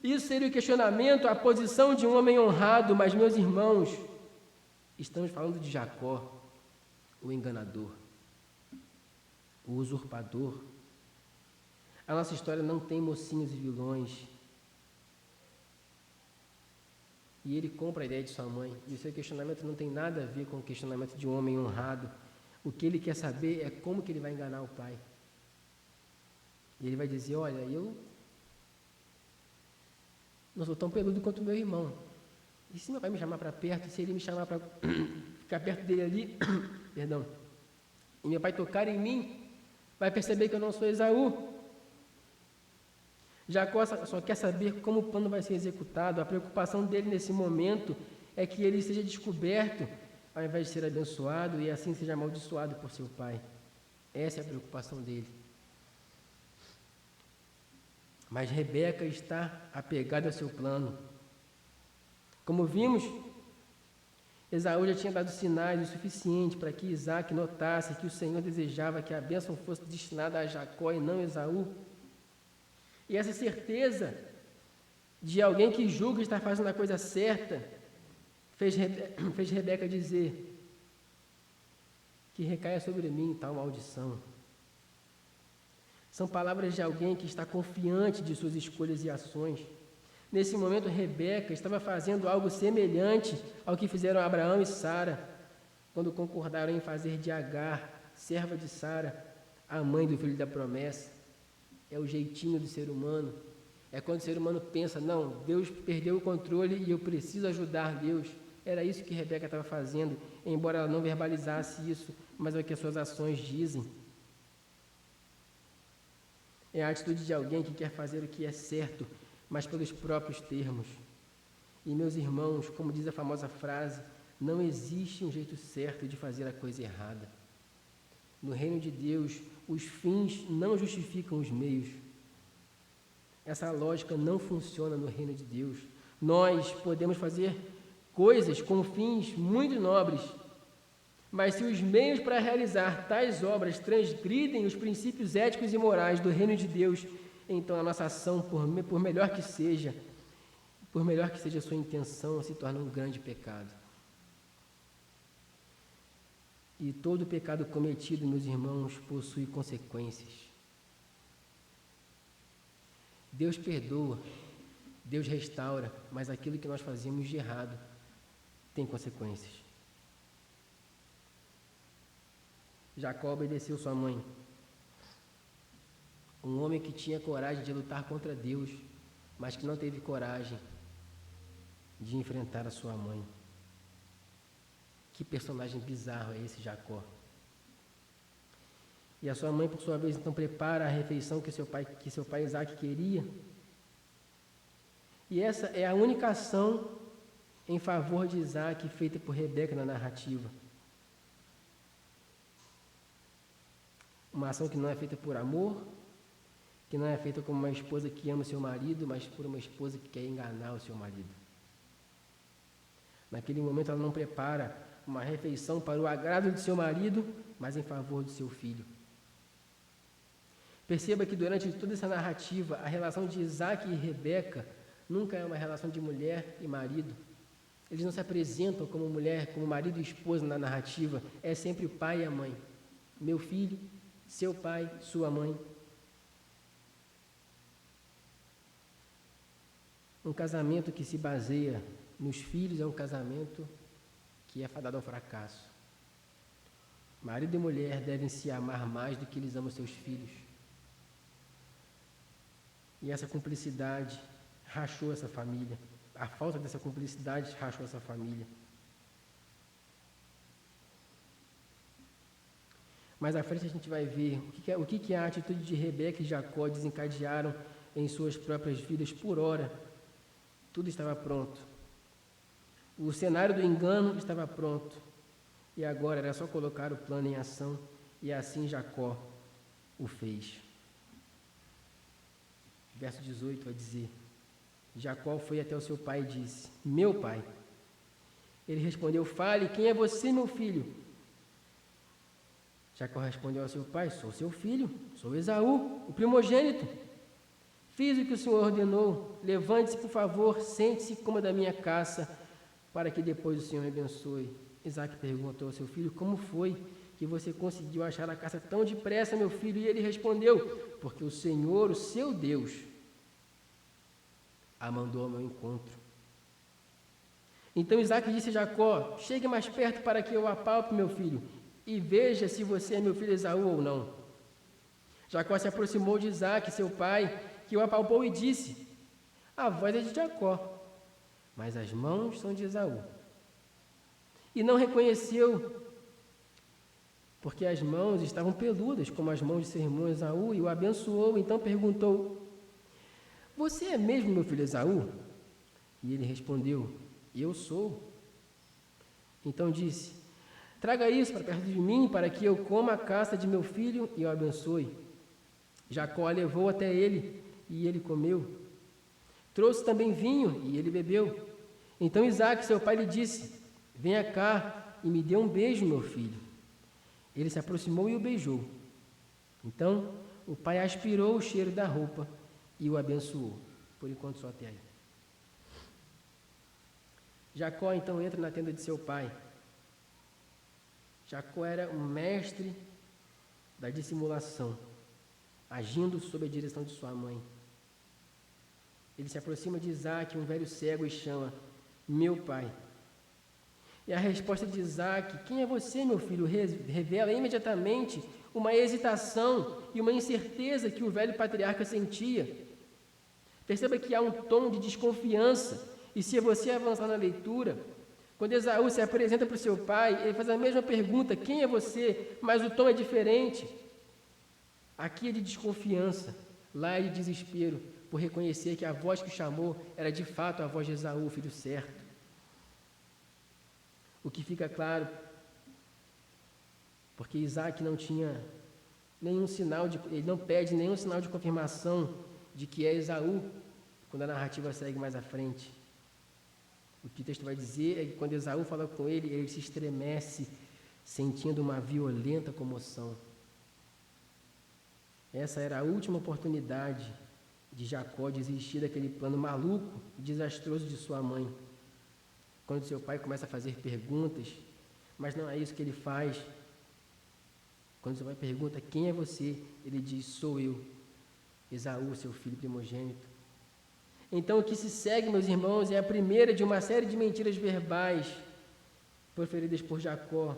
Isso seria o questionamento, a posição de um homem honrado. Mas, meus irmãos, estamos falando de Jacó, o enganador, o usurpador. A nossa história não tem mocinhos e vilões. E ele compra a ideia de sua mãe. E o seu questionamento não tem nada a ver com o questionamento de um homem honrado. O que ele quer saber é como que ele vai enganar o pai. E ele vai dizer, olha, eu não sou tão peludo quanto o meu irmão. E se meu pai me chamar para perto, se ele me chamar para ficar perto dele ali, perdão, e meu pai tocar em mim, vai perceber que eu não sou Esaú. Jacó só quer saber como o plano vai ser executado. A preocupação dele nesse momento é que ele seja descoberto, ao invés de ser abençoado, e assim seja amaldiçoado por seu pai. Essa é a preocupação dele. Mas Rebeca está apegada ao seu plano. Como vimos, Esaú já tinha dado sinais o suficiente para que Isaac notasse que o Senhor desejava que a bênção fosse destinada a Jacó e não a Esaú. E essa certeza de alguém que julga estar fazendo a coisa certa fez Rebeca dizer que recaia sobre mim tal maldição. São palavras de alguém que está confiante de suas escolhas e ações. Nesse momento, Rebeca estava fazendo algo semelhante ao que fizeram Abraão e Sara, quando concordaram em fazer de Agar, serva de Sara, a mãe do filho da promessa. É o jeitinho do ser humano. É quando o ser humano pensa, não, Deus perdeu o controle e eu preciso ajudar Deus. Era isso que Rebeca estava fazendo, embora ela não verbalizasse isso, mas é o que as suas ações dizem. É a atitude de alguém que quer fazer o que é certo, mas pelos próprios termos. E, meus irmãos, como diz a famosa frase, não existe um jeito certo de fazer a coisa errada. No reino de Deus, os fins não justificam os meios. Essa lógica não funciona no reino de Deus. Nós podemos fazer coisas com fins muito nobres, mas se os meios para realizar tais obras transgridem os princípios éticos e morais do reino de Deus, então a nossa ação, por melhor que seja, por melhor que seja a sua intenção, se torna um grande pecado. E todo pecado cometido, meus irmãos, possui consequências. Deus perdoa, Deus restaura, mas aquilo que nós fazemos de errado tem consequências. Jacó obedeceu sua mãe. Um homem que tinha coragem de lutar contra Deus, mas que não teve coragem de enfrentar a sua mãe. Que personagem bizarro é esse Jacó. E a sua mãe, por sua vez, então prepara a refeição que seu pai Isaac queria. E essa é a única ação em favor de Isaac feita por Rebeca na narrativa. Uma ação que não é feita por amor, que não é feita como uma esposa que ama o seu marido, mas por uma esposa que quer enganar o seu marido. Naquele momento ela não prepara uma refeição para o agrado de seu marido, mas em favor do seu filho. Perceba que durante toda essa narrativa, a relação de Isaac e Rebeca nunca é uma relação de mulher e marido. Eles não se apresentam como mulher, como marido e esposa na narrativa. É sempre o pai e a mãe. Meu filho, seu pai, sua mãe. Um casamento que se baseia nos filhos é um casamento que é fadado ao fracasso. Marido e mulher devem se amar mais do que eles amam seus filhos. E essa cumplicidade rachou essa família. A falta dessa cumplicidade rachou essa família. Mais à frente a gente vai ver o que a atitude de Rebeca e Jacó desencadearam em suas próprias vidas. Por ora, tudo estava pronto. O cenário do engano estava pronto. E agora era só colocar o plano em ação. E assim Jacó o fez. Verso 18 vai dizer: Jacó foi até o seu pai e disse: Meu pai. Ele respondeu: Fale, quem é você, meu filho? Jacó respondeu ao seu pai: Sou seu filho, sou Esaú, o primogênito. Fiz o que o Senhor ordenou. Levante-se, por favor, sente-se e coma da minha caça, para que depois o Senhor me abençoe. Isaac perguntou ao seu filho: Como foi que você conseguiu achar a caça tão depressa, meu filho? E ele respondeu: Porque o Senhor, o seu Deus, a mandou ao meu encontro. Então Isaac disse a Jacó: Chegue mais perto para que eu apalpe, meu filho, e veja se você é meu filho Esaú ou não. Jacó se aproximou de Isaac, seu pai, que o apalpou e disse: A voz é de Jacó, mas as mãos são de Esaú. E não reconheceu, porque as mãos estavam peludas, como as mãos de seu irmão Esaú, e o abençoou. Então perguntou: Você é mesmo meu filho Esaú? E ele respondeu: Eu sou. Então disse: Traga isso para perto de mim, para que eu coma a caça de meu filho e o abençoe. Jacó a levou até ele, e ele comeu. Trouxe também vinho, e ele bebeu. Então Isaac, seu pai, lhe disse: Venha cá e me dê um beijo, meu filho. Ele se aproximou e o beijou. Então o pai aspirou o cheiro da roupa e o abençoou. Por enquanto só até aí. Jacó então entra na tenda de seu pai. Jacó era um mestre da dissimulação, agindo sob a direção de sua mãe. Ele se aproxima de Isaac, um velho cego, e chama: Meu pai. E a resposta de Isaac: Quem é você, meu filho? Revela imediatamente uma hesitação e uma incerteza que o velho patriarca sentia. Perceba que há um tom de desconfiança. E se você avançar na leitura, quando Esaú se apresenta para o seu pai, ele faz a mesma pergunta: Quem é você? Mas o tom é diferente. Aqui é de desconfiança, lá é de desespero, por reconhecer que a voz que o chamou era de fato a voz de Esaú, o filho certo. O que fica claro, porque Isaac não tinha nenhum sinal ele não pede nenhum sinal de confirmação de que é Esaú, quando a narrativa segue mais à frente. O que o texto vai dizer é que quando Esaú fala com ele, ele se estremece, sentindo uma violenta comoção. Essa era a última oportunidade de Jacó desistir daquele plano maluco e desastroso de sua mãe. Quando seu pai começa a fazer perguntas, mas não é isso que ele faz. Quando seu pai pergunta, quem é você? Ele diz, sou eu, Esaú, seu filho primogênito. Então o que se segue, meus irmãos, é a primeira de uma série de mentiras verbais proferidas por Jacó.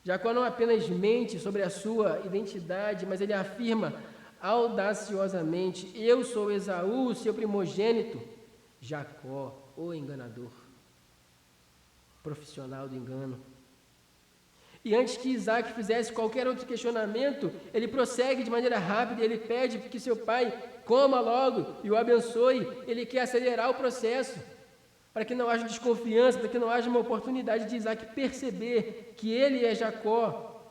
Jacó não apenas mente sobre a sua identidade, mas ele afirma audaciosamente, eu sou Esaú, seu primogênito. Jacó, o enganador, profissional do engano. E antes que Isaac fizesse qualquer outro questionamento, ele prossegue de maneira rápida, ele pede que seu pai coma logo e o abençoe. Ele quer acelerar o processo, para que não haja desconfiança, para que não haja uma oportunidade de Isaac perceber que ele é Jacó.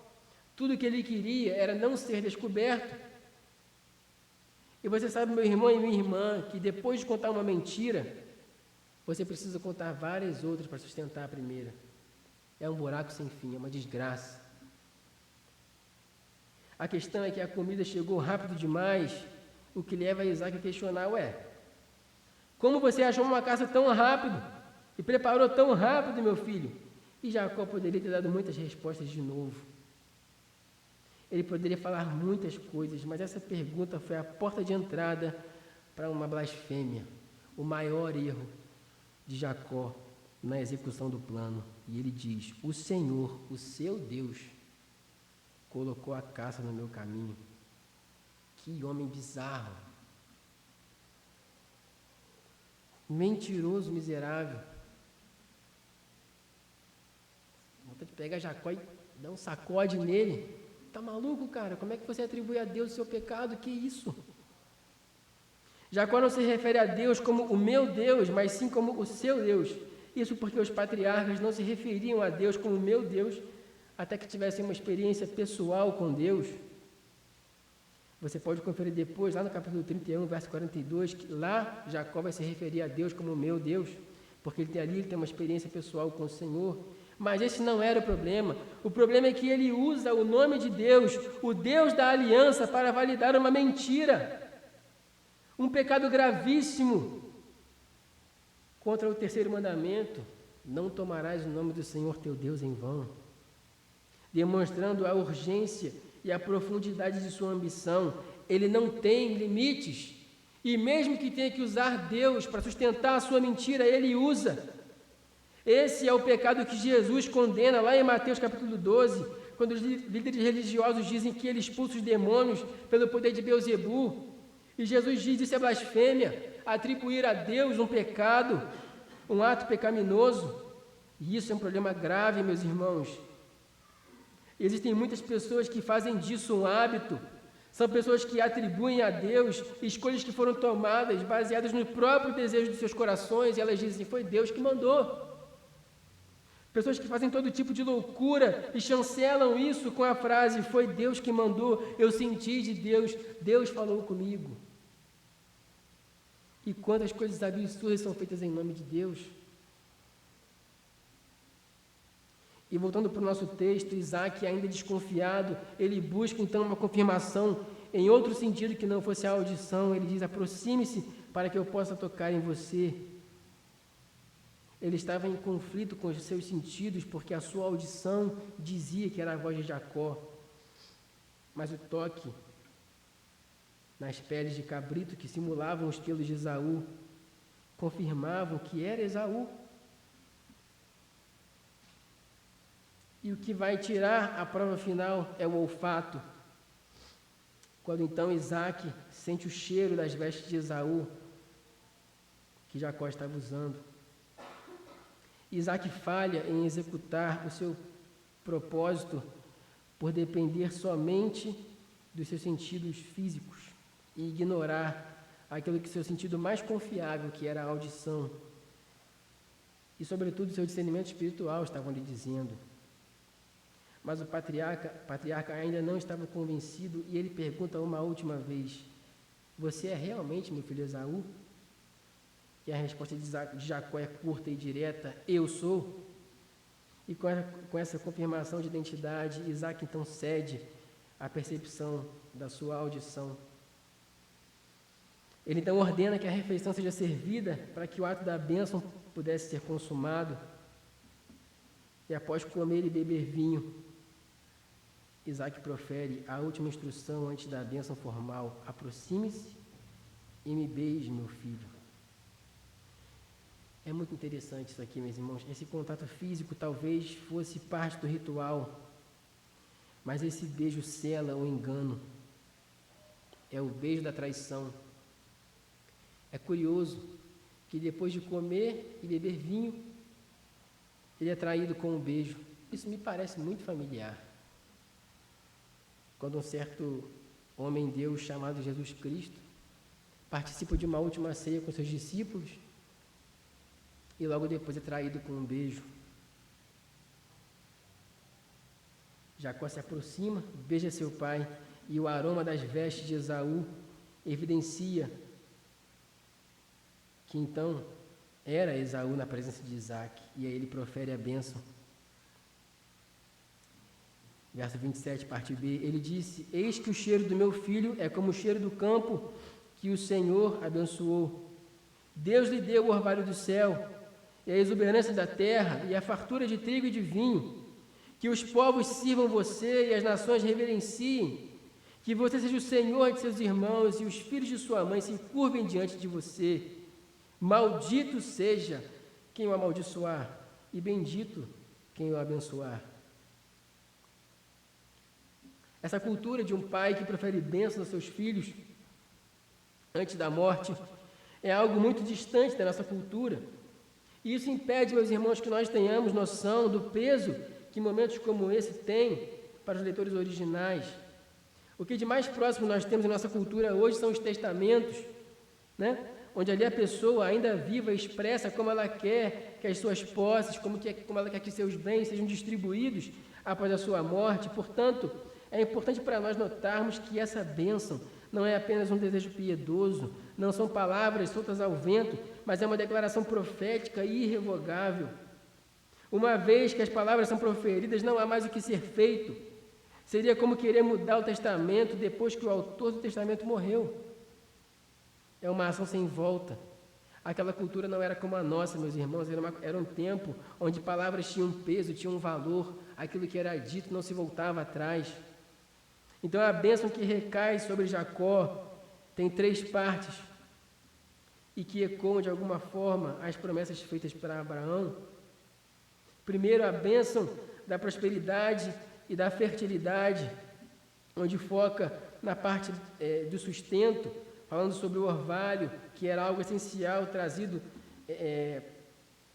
Tudo o que ele queria era não ser descoberto. E você sabe, meu irmão e minha irmã, que depois de contar uma mentira, você precisa contar várias outras para sustentar a primeira. É um buraco sem fim, é uma desgraça. A questão é que a comida chegou rápido demais, o que leva Isaac a questionar, como você achou uma casa tão rápido e preparou tão rápido, meu filho? E Jacó poderia ter dado muitas respostas de novo. Ele poderia falar muitas coisas, mas essa pergunta foi a porta de entrada para uma blasfêmia, o maior erro de Jacó na execução do plano. E ele diz, o Senhor, o seu Deus, colocou a caça no meu caminho. Que homem bizarro. Mentiroso, miserável. Vontade de pegar Jacó e dar um sacode nele. Tá maluco, cara? Como é que você atribui a Deus o seu pecado? Que isso? Jacó não se refere a Deus como o meu Deus, mas sim como o seu Deus. Isso porque os patriarcas não se referiam a Deus como meu Deus, até que tivessem uma experiência pessoal com Deus. Você pode conferir depois, lá no capítulo 31, verso 42, que lá Jacó vai se referir a Deus como meu Deus, porque ele tem uma experiência pessoal com o Senhor. Mas esse não era o problema. O problema é que ele usa o nome de Deus, o Deus da aliança, para validar uma mentira. Um pecado gravíssimo contra o terceiro mandamento. Não tomarás o nome do Senhor teu Deus em vão. Demonstrando a urgência e a profundidade de sua ambição. Ele não tem limites. E mesmo que tenha que usar Deus para sustentar a sua mentira, ele usa. Esse é o pecado que Jesus condena lá em Mateus capítulo 12, quando os líderes religiosos dizem que ele expulsa os demônios pelo poder de Beelzebu. E Jesus diz, isso é blasfêmia, atribuir a Deus um pecado, um ato pecaminoso. E isso é um problema grave, meus irmãos. Existem muitas pessoas que fazem disso um hábito. São pessoas que atribuem a Deus escolhas que foram tomadas baseadas no próprio desejo de seus corações, e elas dizem, foi Deus que mandou. Pessoas que fazem todo tipo de loucura e chancelam isso com a frase, foi Deus que mandou, eu senti de Deus, Deus falou comigo. E quantas coisas absurdas são feitas em nome de Deus. E voltando para o nosso texto, Isaac, ainda desconfiado, ele busca então uma confirmação em outro sentido que não fosse a audição. Ele diz, aproxime-se para que eu possa tocar em você. Ele estava em conflito com os seus sentidos, porque a sua audição dizia que era a voz de Jacó. Mas o toque nas peles de cabrito que simulavam os pelos de Esaú confirmavam que era Esaú. E o que vai tirar a prova final é o olfato. Quando então Isaac sente o cheiro das vestes de Esaú, que Jacó estava usando. Isaac falha em executar o seu propósito por depender somente dos seus sentidos físicos e ignorar aquilo que seu sentido mais confiável, que era a audição, e sobretudo seu discernimento espiritual, estavam lhe dizendo. Mas o patriarca ainda não estava convencido e ele pergunta uma última vez, você é realmente meu filho Esaú? E a resposta de Jacó é curta e direta, eu sou. E com essa confirmação de identidade, Isaac então cede à percepção da sua audição. Ele então ordena que a refeição seja servida para que o ato da bênção pudesse ser consumado. E após comer e beber vinho, Isaac profere a última instrução antes da bênção formal: aproxime-se e me beije, meu filho. É muito interessante isso aqui, meus irmãos. Esse contato físico talvez fosse parte do ritual, mas esse beijo sela o engano. É o beijo da traição. É curioso que depois de comer e beber vinho, ele é traído com um beijo. Isso me parece muito familiar. Quando um certo homem-deus chamado Jesus Cristo participa de uma última ceia com seus discípulos e logo depois é traído com um beijo. Jacó se aproxima, beija seu pai e o aroma das vestes de Esaú evidencia que então era Esaú na presença de Isaac, e aí ele profere a bênção. Verso 27, parte B, ele disse: eis que o cheiro do meu filho é como o cheiro do campo que o Senhor abençoou. Deus lhe deu o orvalho do céu, e a exuberância da terra, e a fartura de trigo e de vinho. Que os povos sirvam você e as nações reverenciem. Que você seja o Senhor de seus irmãos e os filhos de sua mãe se curvem diante de você. Maldito seja quem o amaldiçoar, e bendito quem o abençoar. Essa cultura de um pai que profere bênçãos aos seus filhos antes da morte é algo muito distante da nossa cultura. E isso impede, meus irmãos, que nós tenhamos noção do peso que momentos como esse têm para os leitores originais. O que de mais próximo nós temos em nossa cultura hoje são os testamentos, né? Onde ali a pessoa ainda viva expressa como ela quer que as suas posses, como ela quer que seus bens sejam distribuídos após a sua morte. Portanto, é importante para nós notarmos que essa bênção não é apenas um desejo piedoso, não são palavras soltas ao vento, mas é uma declaração profética e irrevogável. Uma vez que as palavras são proferidas, não há mais o que ser feito. Seria como querer mudar o testamento depois que o autor do testamento morreu. É uma ação sem volta. Aquela cultura não era como a nossa, meus irmãos, era um tempo onde palavras tinham peso, tinham valor, aquilo que era dito não se voltava atrás. Então a bênção que recai sobre Jacó tem 3 partes e que ecoam de alguma forma as promessas feitas para Abraão. Primeiro, a bênção da prosperidade e da fertilidade, onde foca na parte do sustento, falando sobre o orvalho, que era algo essencial trazido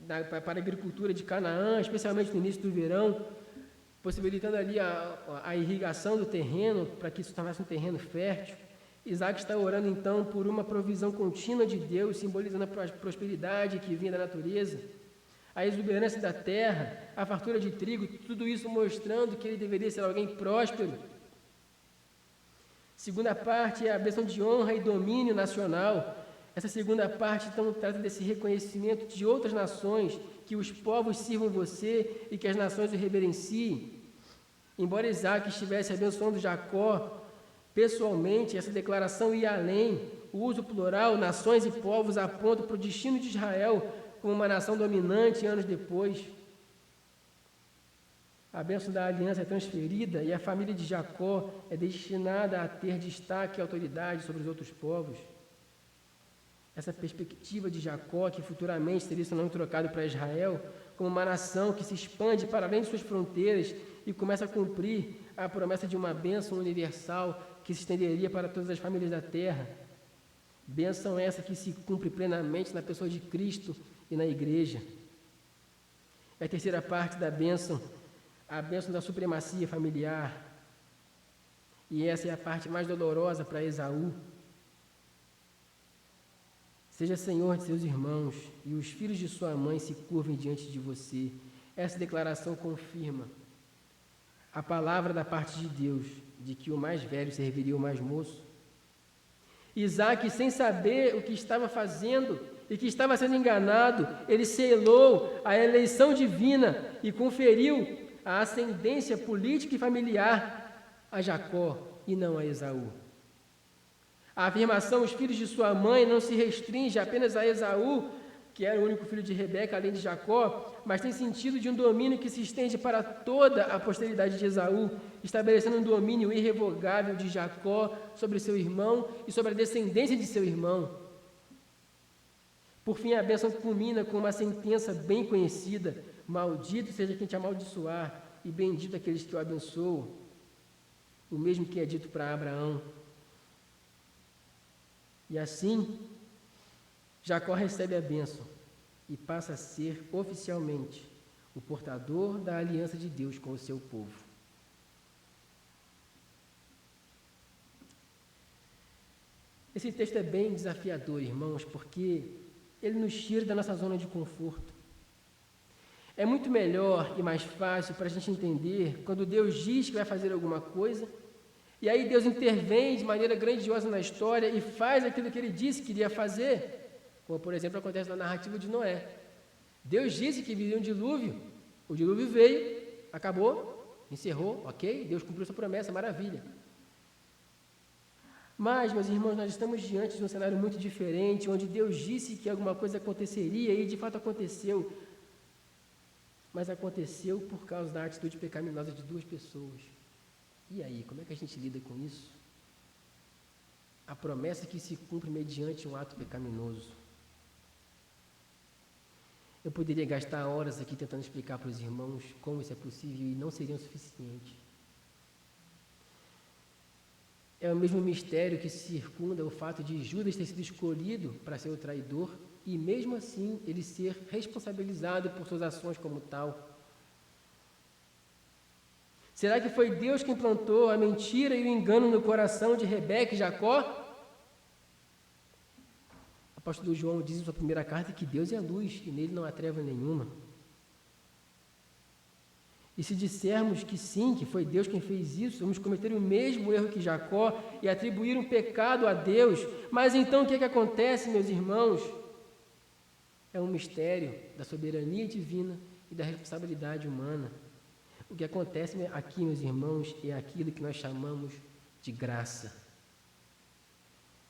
para a agricultura de Canaã, especialmente no início do verão, possibilitando ali a irrigação do terreno, para que isso tornasse um terreno fértil. Isaac está orando então por uma provisão contínua de Deus, simbolizando a prosperidade que vinha da natureza, a exuberância da terra, a fartura de trigo, tudo isso mostrando que ele deveria ser alguém próspero. Segunda parte é a bênção de honra e domínio nacional. Essa segunda parte, então, trata desse reconhecimento de outras nações, que os povos sirvam você e que as nações o reverenciem. Embora Isaac estivesse abençoando Jacó pessoalmente, essa declaração ia além. O uso plural, nações e povos, aponta para o destino de Israel como uma nação dominante anos depois. A bênção da aliança é transferida e a família de Jacó é destinada a ter destaque e autoridade sobre os outros povos. Essa perspectiva de Jacó, que futuramente seria seu nome trocado para Israel, como uma nação que se expande para além de suas fronteiras e começa a cumprir a promessa de uma bênção universal que se estenderia para todas as famílias da terra. Bênção essa que se cumpre plenamente na pessoa de Cristo e na igreja. A terceira parte da bênção, a bênção da supremacia familiar. E essa é a parte mais dolorosa para Esaú. Seja senhor de seus irmãos, e os filhos de sua mãe se curvem diante de você. Essa declaração confirma a palavra da parte de Deus, de que o mais velho serviria o mais moço. Isaac, sem saber o que estava fazendo e que estava sendo enganado, ele selou a eleição divina e conferiu a ascendência política e familiar a Jacó e não a Esaú. A afirmação, os filhos de sua mãe, não se restringe apenas a Esaú, que era o único filho de Rebeca, além de Jacó, mas tem sentido de um domínio que se estende para toda a posteridade de Esaú, estabelecendo um domínio irrevogável de Jacó sobre seu irmão e sobre a descendência de seu irmão. Por fim, a bênção culmina com uma sentença bem conhecida: maldito seja quem te amaldiçoar, e bendito aqueles que o abençoam. O mesmo que é dito para Abraão. E assim, Jacó recebe a bênção e passa a ser oficialmente o portador da aliança de Deus com o seu povo. Esse texto é bem desafiador, irmãos, porque ele nos tira da nossa zona de conforto. É muito melhor e mais fácil para a gente entender quando Deus diz que vai fazer alguma coisa, e aí Deus intervém de maneira grandiosa na história e faz aquilo que ele disse que iria fazer, como por exemplo acontece na narrativa de Noé. Deus disse que viria um dilúvio, o dilúvio veio, acabou, encerrou, ok, Deus cumpriu sua promessa, maravilha. Mas, meus irmãos, nós estamos diante de um cenário muito diferente, onde Deus disse que alguma coisa aconteceria e de fato aconteceu. Mas aconteceu por causa da atitude pecaminosa de duas pessoas. E aí, como é que a gente lida com isso? A promessa que se cumpre mediante um ato pecaminoso. Eu poderia gastar horas aqui tentando explicar para os irmãos como isso é possível e não seria o suficiente. É o mesmo mistério que circunda o fato de Judas ter sido escolhido para ser o traidor e mesmo assim ele ser responsabilizado por suas ações como tal. Será que foi Deus quem plantou a mentira e o engano no coração de Rebeca e Jacó? O apóstolo João diz em sua primeira carta que Deus é a luz e nele não há treva nenhuma. E se dissermos que sim, que foi Deus quem fez isso, vamos cometer o mesmo erro que Jacó e atribuir um pecado a Deus. Mas então o que é que acontece, meus irmãos? É um mistério da soberania divina e da responsabilidade humana. O que acontece aqui, meus irmãos, é aquilo que nós chamamos de graça.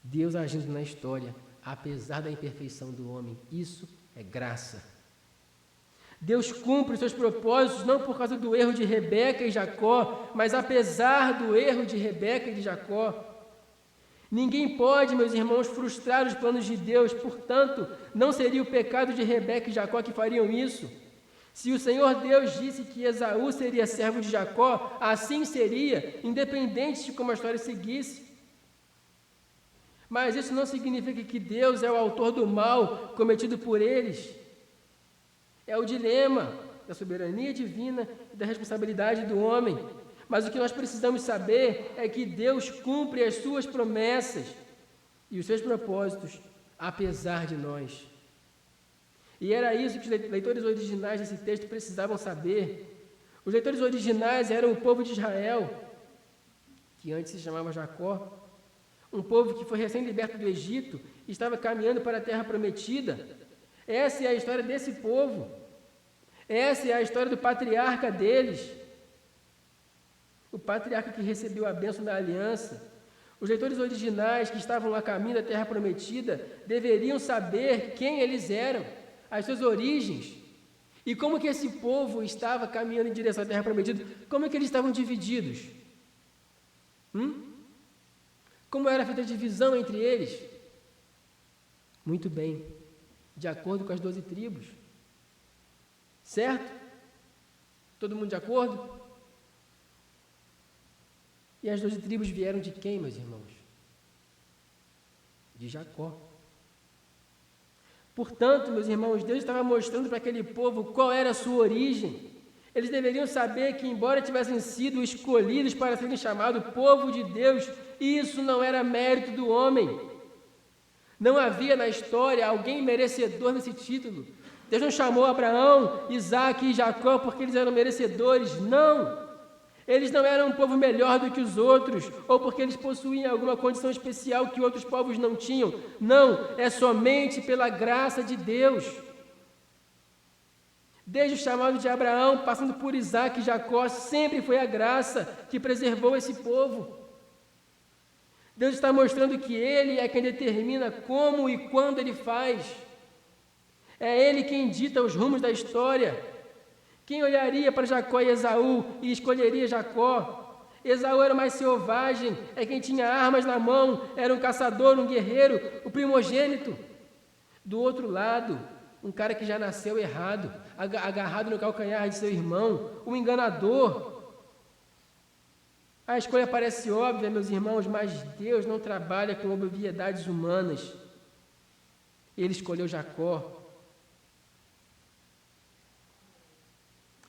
Deus agindo na história, apesar da imperfeição do homem, isso é graça. Deus cumpre os seus propósitos não por causa do erro de Rebeca e Jacó, mas apesar do erro de Rebeca e de Jacó. Ninguém pode, meus irmãos, frustrar os planos de Deus, portanto, não seria o pecado de Rebeca e Jacó que fariam isso. Se o Senhor Deus disse que Esaú seria servo de Jacó, assim seria, independente de como a história seguisse. Mas isso não significa que Deus é o autor do mal cometido por eles. É o dilema da soberania divina e da responsabilidade do homem. Mas o que nós precisamos saber é que Deus cumpre as suas promessas e os seus propósitos, apesar de nós. E era isso que os leitores originais desse texto precisavam saber. Os leitores originais eram o povo de Israel, que antes se chamava Jacó, um povo que foi recém-liberto do Egito e estava caminhando para a terra prometida. Essa é a história desse povo. Essa é a história do patriarca deles. O patriarca que recebeu a bênção da aliança. Os leitores originais que estavam a caminho da terra prometida deveriam saber quem eles eram, as suas origens, e como que esse povo estava caminhando em direção à terra prometida, como é que eles estavam divididos? Como era feita a divisão entre eles? Muito bem, de acordo com as 12 tribos. Certo? Todo mundo de acordo? E as 12 tribos vieram de quem, meus irmãos? De Jacó. Portanto, meus irmãos, Deus estava mostrando para aquele povo qual era a sua origem. Eles deveriam saber que, embora tivessem sido escolhidos para serem chamados povo de Deus, isso não era mérito do homem. Não havia na história alguém merecedor desse título. Deus não chamou Abraão, Isaque e Jacó porque eles eram merecedores. Não! Eles não eram um povo melhor do que os outros, ou porque eles possuíam alguma condição especial que outros povos não tinham. Não, é somente pela graça de Deus. Desde o chamado de Abraão, passando por Isaque e Jacó, sempre foi a graça que preservou esse povo. Deus está mostrando que Ele é quem determina como e quando Ele faz. É Ele quem dita os rumos da história. Quem olharia para Jacó e Esaú e escolheria Jacó? Esaú era mais selvagem, é quem tinha armas na mão, era um caçador, um guerreiro, o primogênito. Do outro lado, um cara que já nasceu errado, agarrado no calcanhar de seu irmão, um enganador. A escolha parece óbvia, meus irmãos, mas Deus não trabalha com obviedades humanas. Ele escolheu Jacó.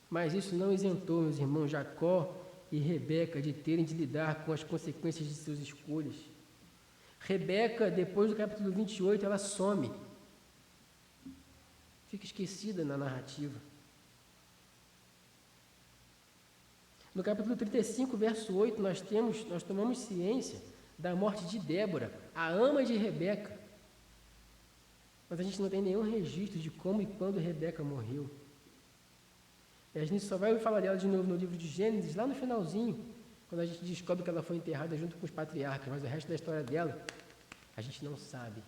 Mas isso não isentou, meus irmãos, Jacó e Rebeca de terem de lidar com as consequências de suas escolhas. Rebeca, depois do capítulo 28, ela some. Fica esquecida na narrativa. No capítulo 35, verso 8, nós tomamos ciência da morte de Débora, a ama de Rebeca. Mas a gente não tem nenhum registro de como e quando Rebeca morreu. E a gente só vai falar dela de novo no livro de Gênesis, lá no finalzinho, quando a gente descobre que ela foi enterrada junto com os patriarcas, mas o resto da história dela, a gente não sabe.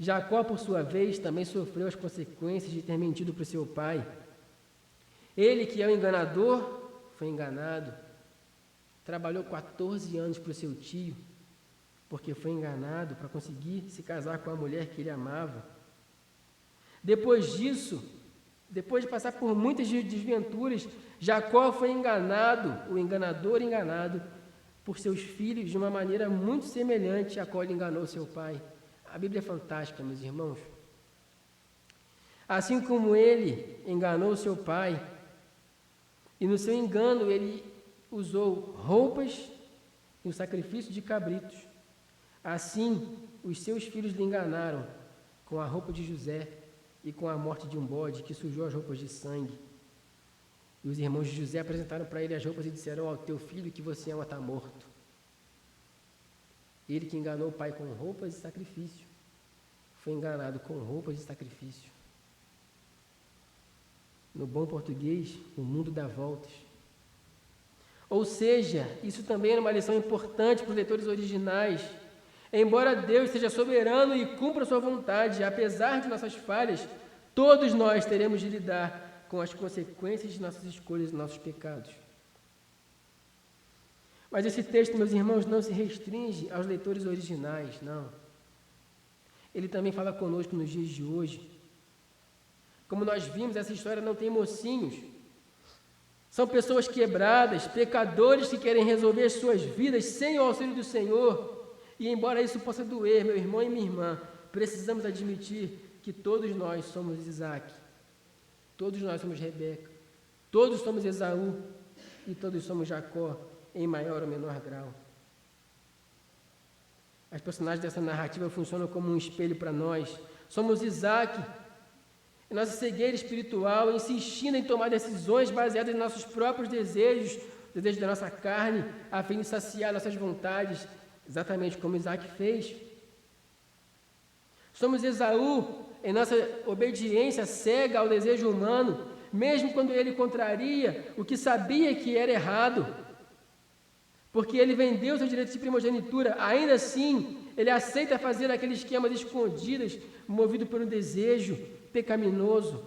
Jacó, por sua vez, também sofreu as consequências de ter mentido para o seu pai. Ele, que é o enganador, foi enganado. Trabalhou 14 anos para o seu tio, porque foi enganado para conseguir se casar com a mulher que ele amava. Depois disso, depois de passar por muitas desventuras, Jacó foi enganado, o enganador enganado, por seus filhos de uma maneira muito semelhante à qual ele enganou seu pai. A Bíblia é fantástica, meus irmãos. Assim como ele enganou seu pai, e no seu engano ele usou roupas e o sacrifício de cabritos. Assim, os seus filhos lhe enganaram com a roupa de José e com a morte de um bode que sujou as roupas de sangue. E os irmãos de José apresentaram para ele as roupas e disseram: ao teu filho que você ama está morto. Ele que enganou o pai com roupas e sacrifício, foi enganado com roupas e sacrifício. No bom português, o mundo dá voltas. Ou seja, isso também é uma lição importante para os leitores originais. Embora Deus seja soberano e cumpra sua vontade, apesar de nossas falhas, todos nós teremos de lidar com as consequências de nossas escolhas e nossos pecados. Mas esse texto, meus irmãos, não se restringe aos leitores originais, não. Ele também fala conosco nos dias de hoje. Como nós vimos, essa história não tem mocinhos. São pessoas quebradas, pecadores que querem resolver suas vidas sem o auxílio do Senhor. E embora isso possa doer, meu irmão e minha irmã, precisamos admitir que todos nós somos Isaac, todos nós somos Rebeca, todos somos Esaú e todos somos Jacó, em maior ou menor grau. As personagens dessa narrativa funcionam como um espelho para nós. Somos Isaac, nossa cegueira espiritual, insistindo em tomar decisões baseadas em nossos próprios desejos da nossa carne, a fim de saciar nossas vontades, exatamente como Isaac fez. Somos Esaú, em nossa obediência cega ao desejo humano, mesmo quando ele contraria o que sabia que era errado, porque ele vendeu seu direito de primogenitura, ainda assim, ele aceita fazer aqueles esquemas escondidos, movido por um desejo pecaminoso.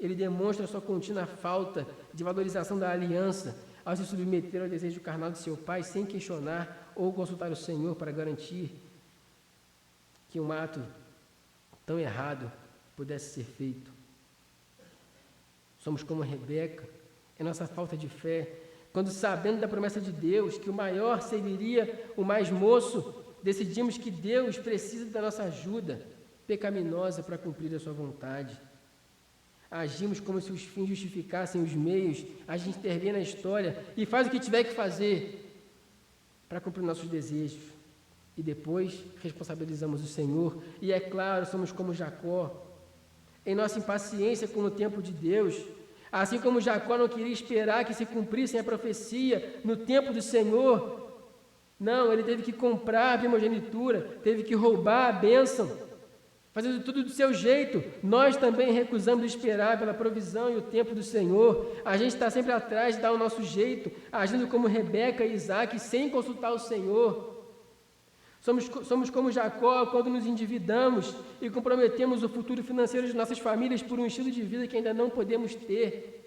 Ele demonstra sua contínua falta de valorização da aliança ao se submeter ao desejo carnal de seu pai sem questionar ou consultar o Senhor para garantir que um ato tão errado pudesse ser feito. Somos como Rebeca, é nossa falta de fé, quando sabendo da promessa de Deus que o maior serviria o mais moço, decidimos que Deus precisa da nossa ajuda pecaminosa para cumprir a sua vontade. Agimos como se os fins justificassem os meios, a gente intervém na história e faz o que tiver que fazer para cumprir nossos desejos. E depois responsabilizamos o Senhor e, é claro, somos como Jacó. Em nossa impaciência com o tempo de Deus, assim como Jacó não queria esperar que se cumprissem a profecia no tempo do Senhor, não, ele teve que comprar a primogenitura, teve que roubar a bênção. fazendo tudo do seu jeito. Nós também recusamos esperar pela provisão e o tempo do Senhor. A gente está sempre atrás de dar o nosso jeito, agindo como Rebeca e Isaac, sem consultar o Senhor. Somos como Jacó quando nos endividamos e comprometemos o futuro financeiro de nossas famílias por um estilo de vida que ainda não podemos ter.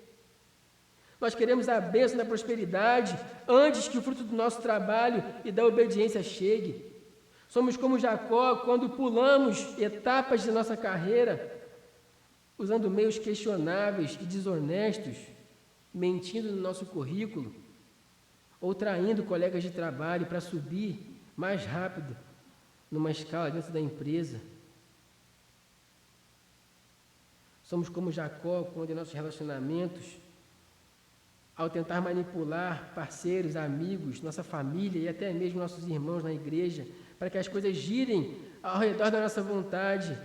Nós queremos a bênção da prosperidade antes que o fruto do nosso trabalho e da obediência chegue. Somos como Jacó quando pulamos etapas de nossa carreira, usando meios questionáveis e desonestos, mentindo no nosso currículo, ou traindo colegas de trabalho para subir mais rápido numa escala dentro da empresa. Somos como Jacó quando em nossos relacionamentos, ao tentar manipular parceiros, amigos, nossa família e até mesmo nossos irmãos na igreja, para que as coisas girem ao redor da nossa vontade.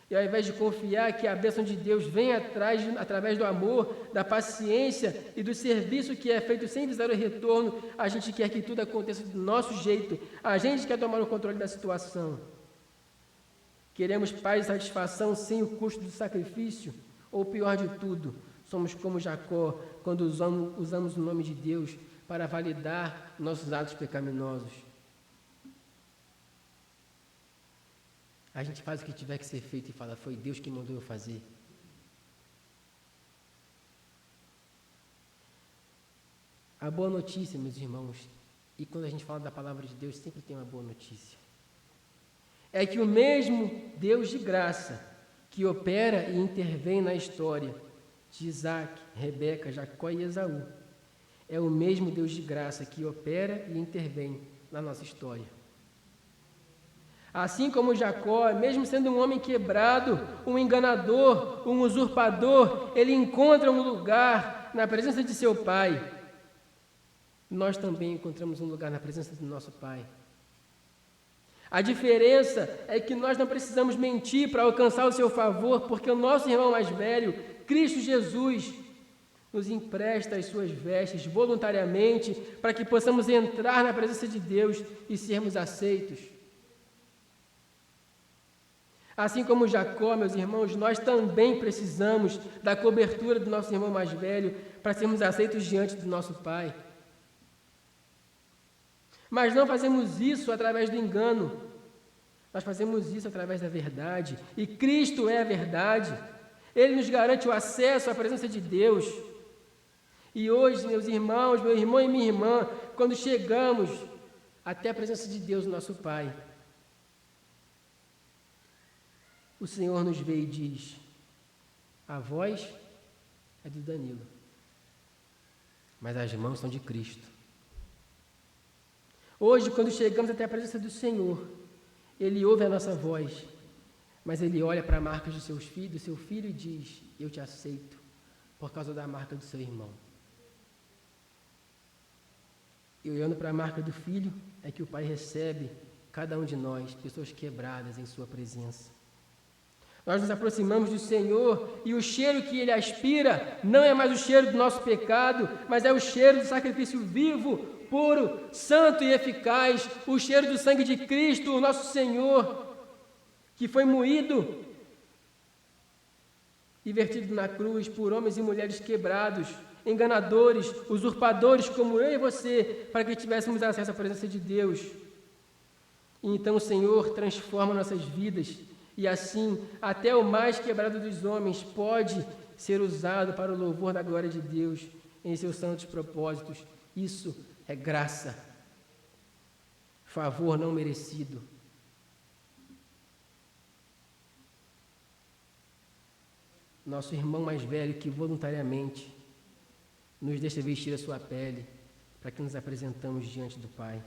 E ao invés de confiar que a bênção de Deus vem através do amor, da paciência e do serviço que é feito sem visar o retorno, a gente quer que tudo aconteça do nosso jeito. A gente quer tomar o controle da situação. Queremos paz e satisfação sem o custo do sacrifício. Ou pior de tudo, somos como Jacó quando usamos o nome de Deus para validar nossos atos pecaminosos. A gente faz o que tiver que ser feito e fala, foi Deus que mandou eu fazer. A boa notícia, meus irmãos, e quando a gente fala da palavra de Deus, sempre tem uma boa notícia, é que o mesmo Deus de graça que opera e intervém na história de Isaac, Rebeca, Jacó e Esaú, é o mesmo Deus de graça que opera e intervém na nossa história. Assim como Jacó, mesmo sendo um homem quebrado, um enganador, um usurpador, ele encontra um lugar na presença de seu pai. Nós também encontramos um lugar na presença do nosso pai. A diferença é que nós não precisamos mentir para alcançar o seu favor, porque o nosso irmão mais velho, Cristo Jesus, nos empresta as suas vestes voluntariamente para que possamos entrar na presença de Deus e sermos aceitos. Assim como Jacó, meus irmãos, nós também precisamos da cobertura do nosso irmão mais velho para sermos aceitos diante do nosso Pai. Mas não fazemos isso através do engano, nós fazemos isso através da verdade, e Cristo é a verdade. Ele nos garante o acesso à presença de Deus. E hoje, meus irmãos, meu irmão e minha irmã, quando chegamos até a presença de Deus, nosso Pai, o Senhor nos vê e diz, a voz é do Danilo, mas as mãos são de Cristo. Hoje, quando chegamos até a presença do Senhor, Ele ouve a nossa voz, mas Ele olha para a marca do seu filho e diz, eu te aceito, por causa da marca do seu irmão. E olhando para a marca do filho, é que o Pai recebe cada um de nós, pessoas quebradas em sua presença. Nós nos aproximamos do Senhor e o cheiro que Ele aspira não é mais o cheiro do nosso pecado, mas é o cheiro do sacrifício vivo, puro, santo e eficaz, o cheiro do sangue de Cristo, o nosso Senhor, que foi moído e vertido na cruz por homens e mulheres quebrados, enganadores, usurpadores como eu e você, para que tivéssemos acesso à presença de Deus. E então o Senhor transforma nossas vidas. E assim, até o mais quebrado dos homens pode ser usado para o louvor da glória de Deus em seus santos propósitos. Isso é graça, favor não merecido. Nosso irmão mais velho que voluntariamente nos deixa vestir a sua pele para que nos apresentamos diante do Pai.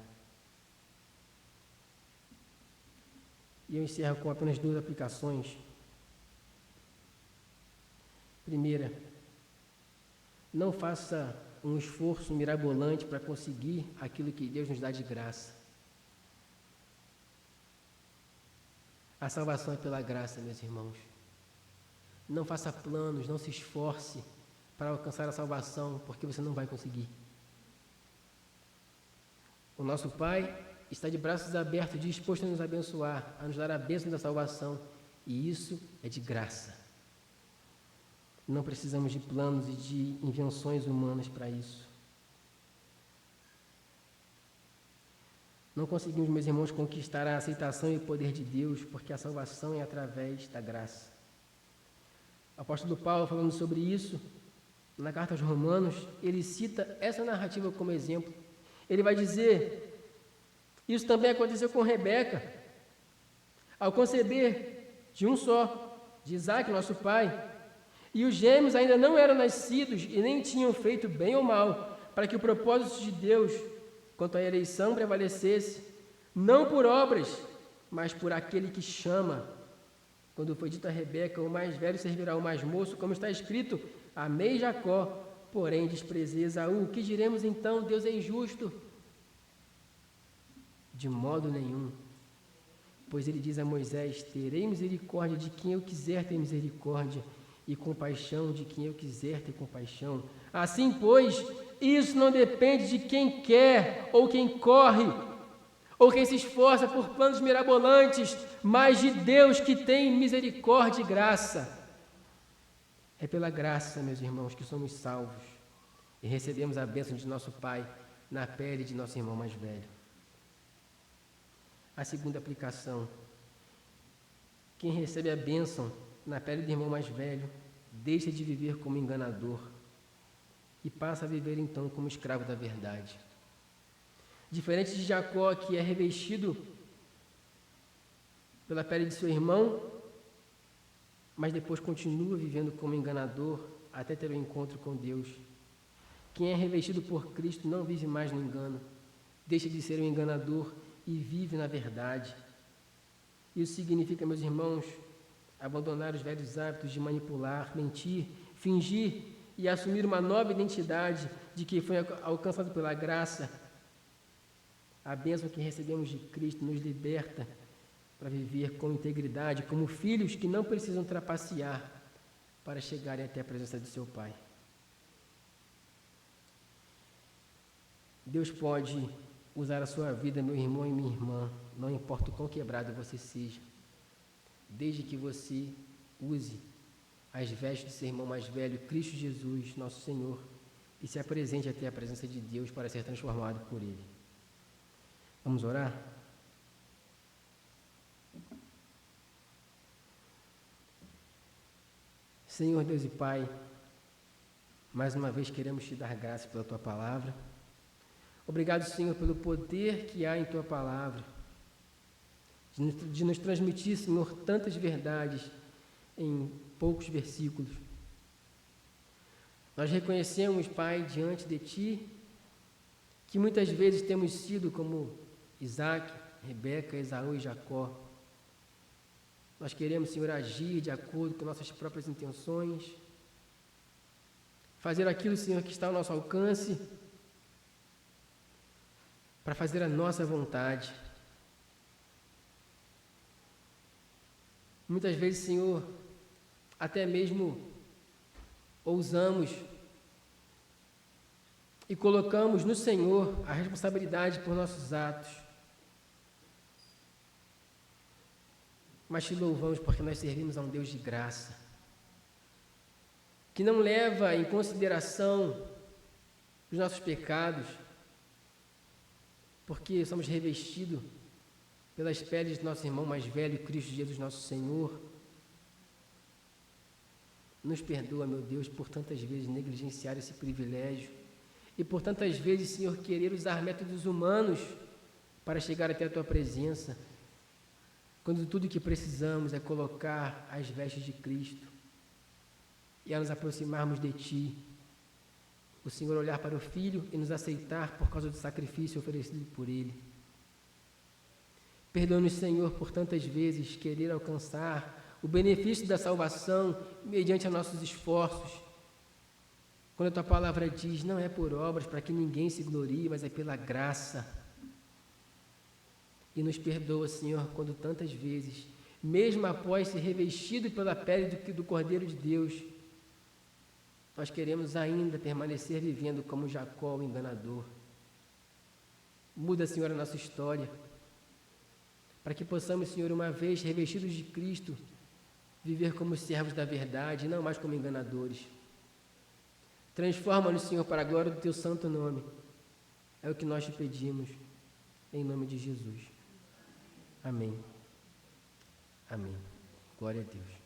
E eu encerro com apenas 2 aplicações. Primeira, não faça um esforço mirabolante para conseguir aquilo que Deus nos dá de graça. A salvação é pela graça, meus irmãos. Não faça planos, não se esforce para alcançar a salvação, porque você não vai conseguir. O nosso Pai está de braços abertos, disposto a nos abençoar, a nos dar a bênção da salvação, E isso é de graça. Não precisamos de planos e de invenções humanas para isso. Não conseguimos, meus irmãos, conquistar a aceitação e o poder de Deus, porque a salvação é através da graça. O apóstolo Paulo, falando sobre isso, na carta aos Romanos, ele cita essa narrativa como exemplo. Ele vai dizer, isso também aconteceu com Rebeca. Ao conceber de um só, de Isaque, nosso pai, e os gêmeos ainda não eram nascidos e nem tinham feito bem ou mal, para que o propósito de Deus quanto à eleição prevalecesse, não por obras, mas por aquele que chama. Quando foi dito a Rebeca, o mais velho servirá ao mais moço, como está escrito, amei Jacó, porém desprezei Esaú. O que diremos então? Deus é injusto? De modo nenhum. Pois ele diz a Moisés, terei misericórdia de quem eu quiser ter misericórdia, e compaixão de quem eu quiser ter compaixão. Assim, pois, isso não depende de quem quer, ou quem corre, ou quem se esforça por planos mirabolantes, mas de Deus que tem misericórdia e graça. É pela graça, meus irmãos, que somos salvos e recebemos a bênção de nosso Pai na pele de nosso irmão mais velho. A segunda aplicação. Quem recebe a bênção na pele do irmão mais velho, deixa de viver como enganador e passa a viver então como escravo da verdade. Diferente de Jacó, que é revestido pela pele de seu irmão, mas depois continua vivendo como enganador até ter o encontro com Deus. Quem é revestido por Cristo não vive mais no engano, deixa de ser um enganador e vive na verdade. Isso significa, meus irmãos, abandonar os velhos hábitos de manipular, mentir, fingir e assumir uma nova identidade de que foi alcançado pela graça. A bênção que recebemos de Cristo nos liberta para viver com integridade, como filhos que não precisam trapacear para chegarem até a presença de seu Pai. Deus pode usar a sua vida, meu irmão e minha irmã, não importa o quão quebrado você seja, desde que você use as vestes de seu irmão mais velho, Cristo Jesus, nosso Senhor, e se apresente até a presença de Deus para ser transformado por Ele. Vamos orar? Senhor Deus e Pai, mais uma vez queremos te dar graça pela Tua Palavra. Obrigado, Senhor, pelo poder que há em Tua Palavra, de nos transmitir, Senhor, tantas verdades em poucos versículos. Nós reconhecemos, Pai, diante de Ti, que muitas vezes temos sido como Isaque, Rebeca, Esaú e Jacó. Nós queremos, Senhor, agir de acordo com nossas próprias intenções, fazer aquilo, Senhor, que está ao nosso alcance, para fazer a nossa vontade. Muitas vezes, Senhor, até mesmo ousamos e colocamos no Senhor a responsabilidade por nossos atos. Mas te louvamos porque nós servimos a um Deus de graça, que não leva em consideração os nossos pecados, porque somos revestidos pelas peles de nosso irmão mais velho, Cristo Jesus, nosso Senhor. Nos perdoa, meu Deus, por tantas vezes negligenciar esse privilégio e por tantas vezes, Senhor, querer usar métodos humanos para chegar até a Tua presença, quando tudo o que precisamos é colocar as vestes de Cristo e a nos aproximarmos de Ti, o Senhor olhar para o Filho e nos aceitar por causa do sacrifício oferecido por Ele. Perdoa-nos, Senhor, por tantas vezes querer alcançar o benefício da salvação mediante a nossos esforços. Quando a Tua palavra diz, não é por obras para que ninguém se glorie, mas é pela graça. E nos perdoa, Senhor, quando tantas vezes, mesmo após ser revestido pela pele do Cordeiro de Deus, nós queremos ainda permanecer vivendo como Jacó, o enganador. Muda, Senhor, a nossa história, para que possamos, Senhor, uma vez revestidos de Cristo, viver como servos da verdade, não mais como enganadores. Transforma-nos, Senhor, para a glória do Teu santo nome. É o que nós te pedimos, em nome de Jesus. Amém. Amém. Glória a Deus.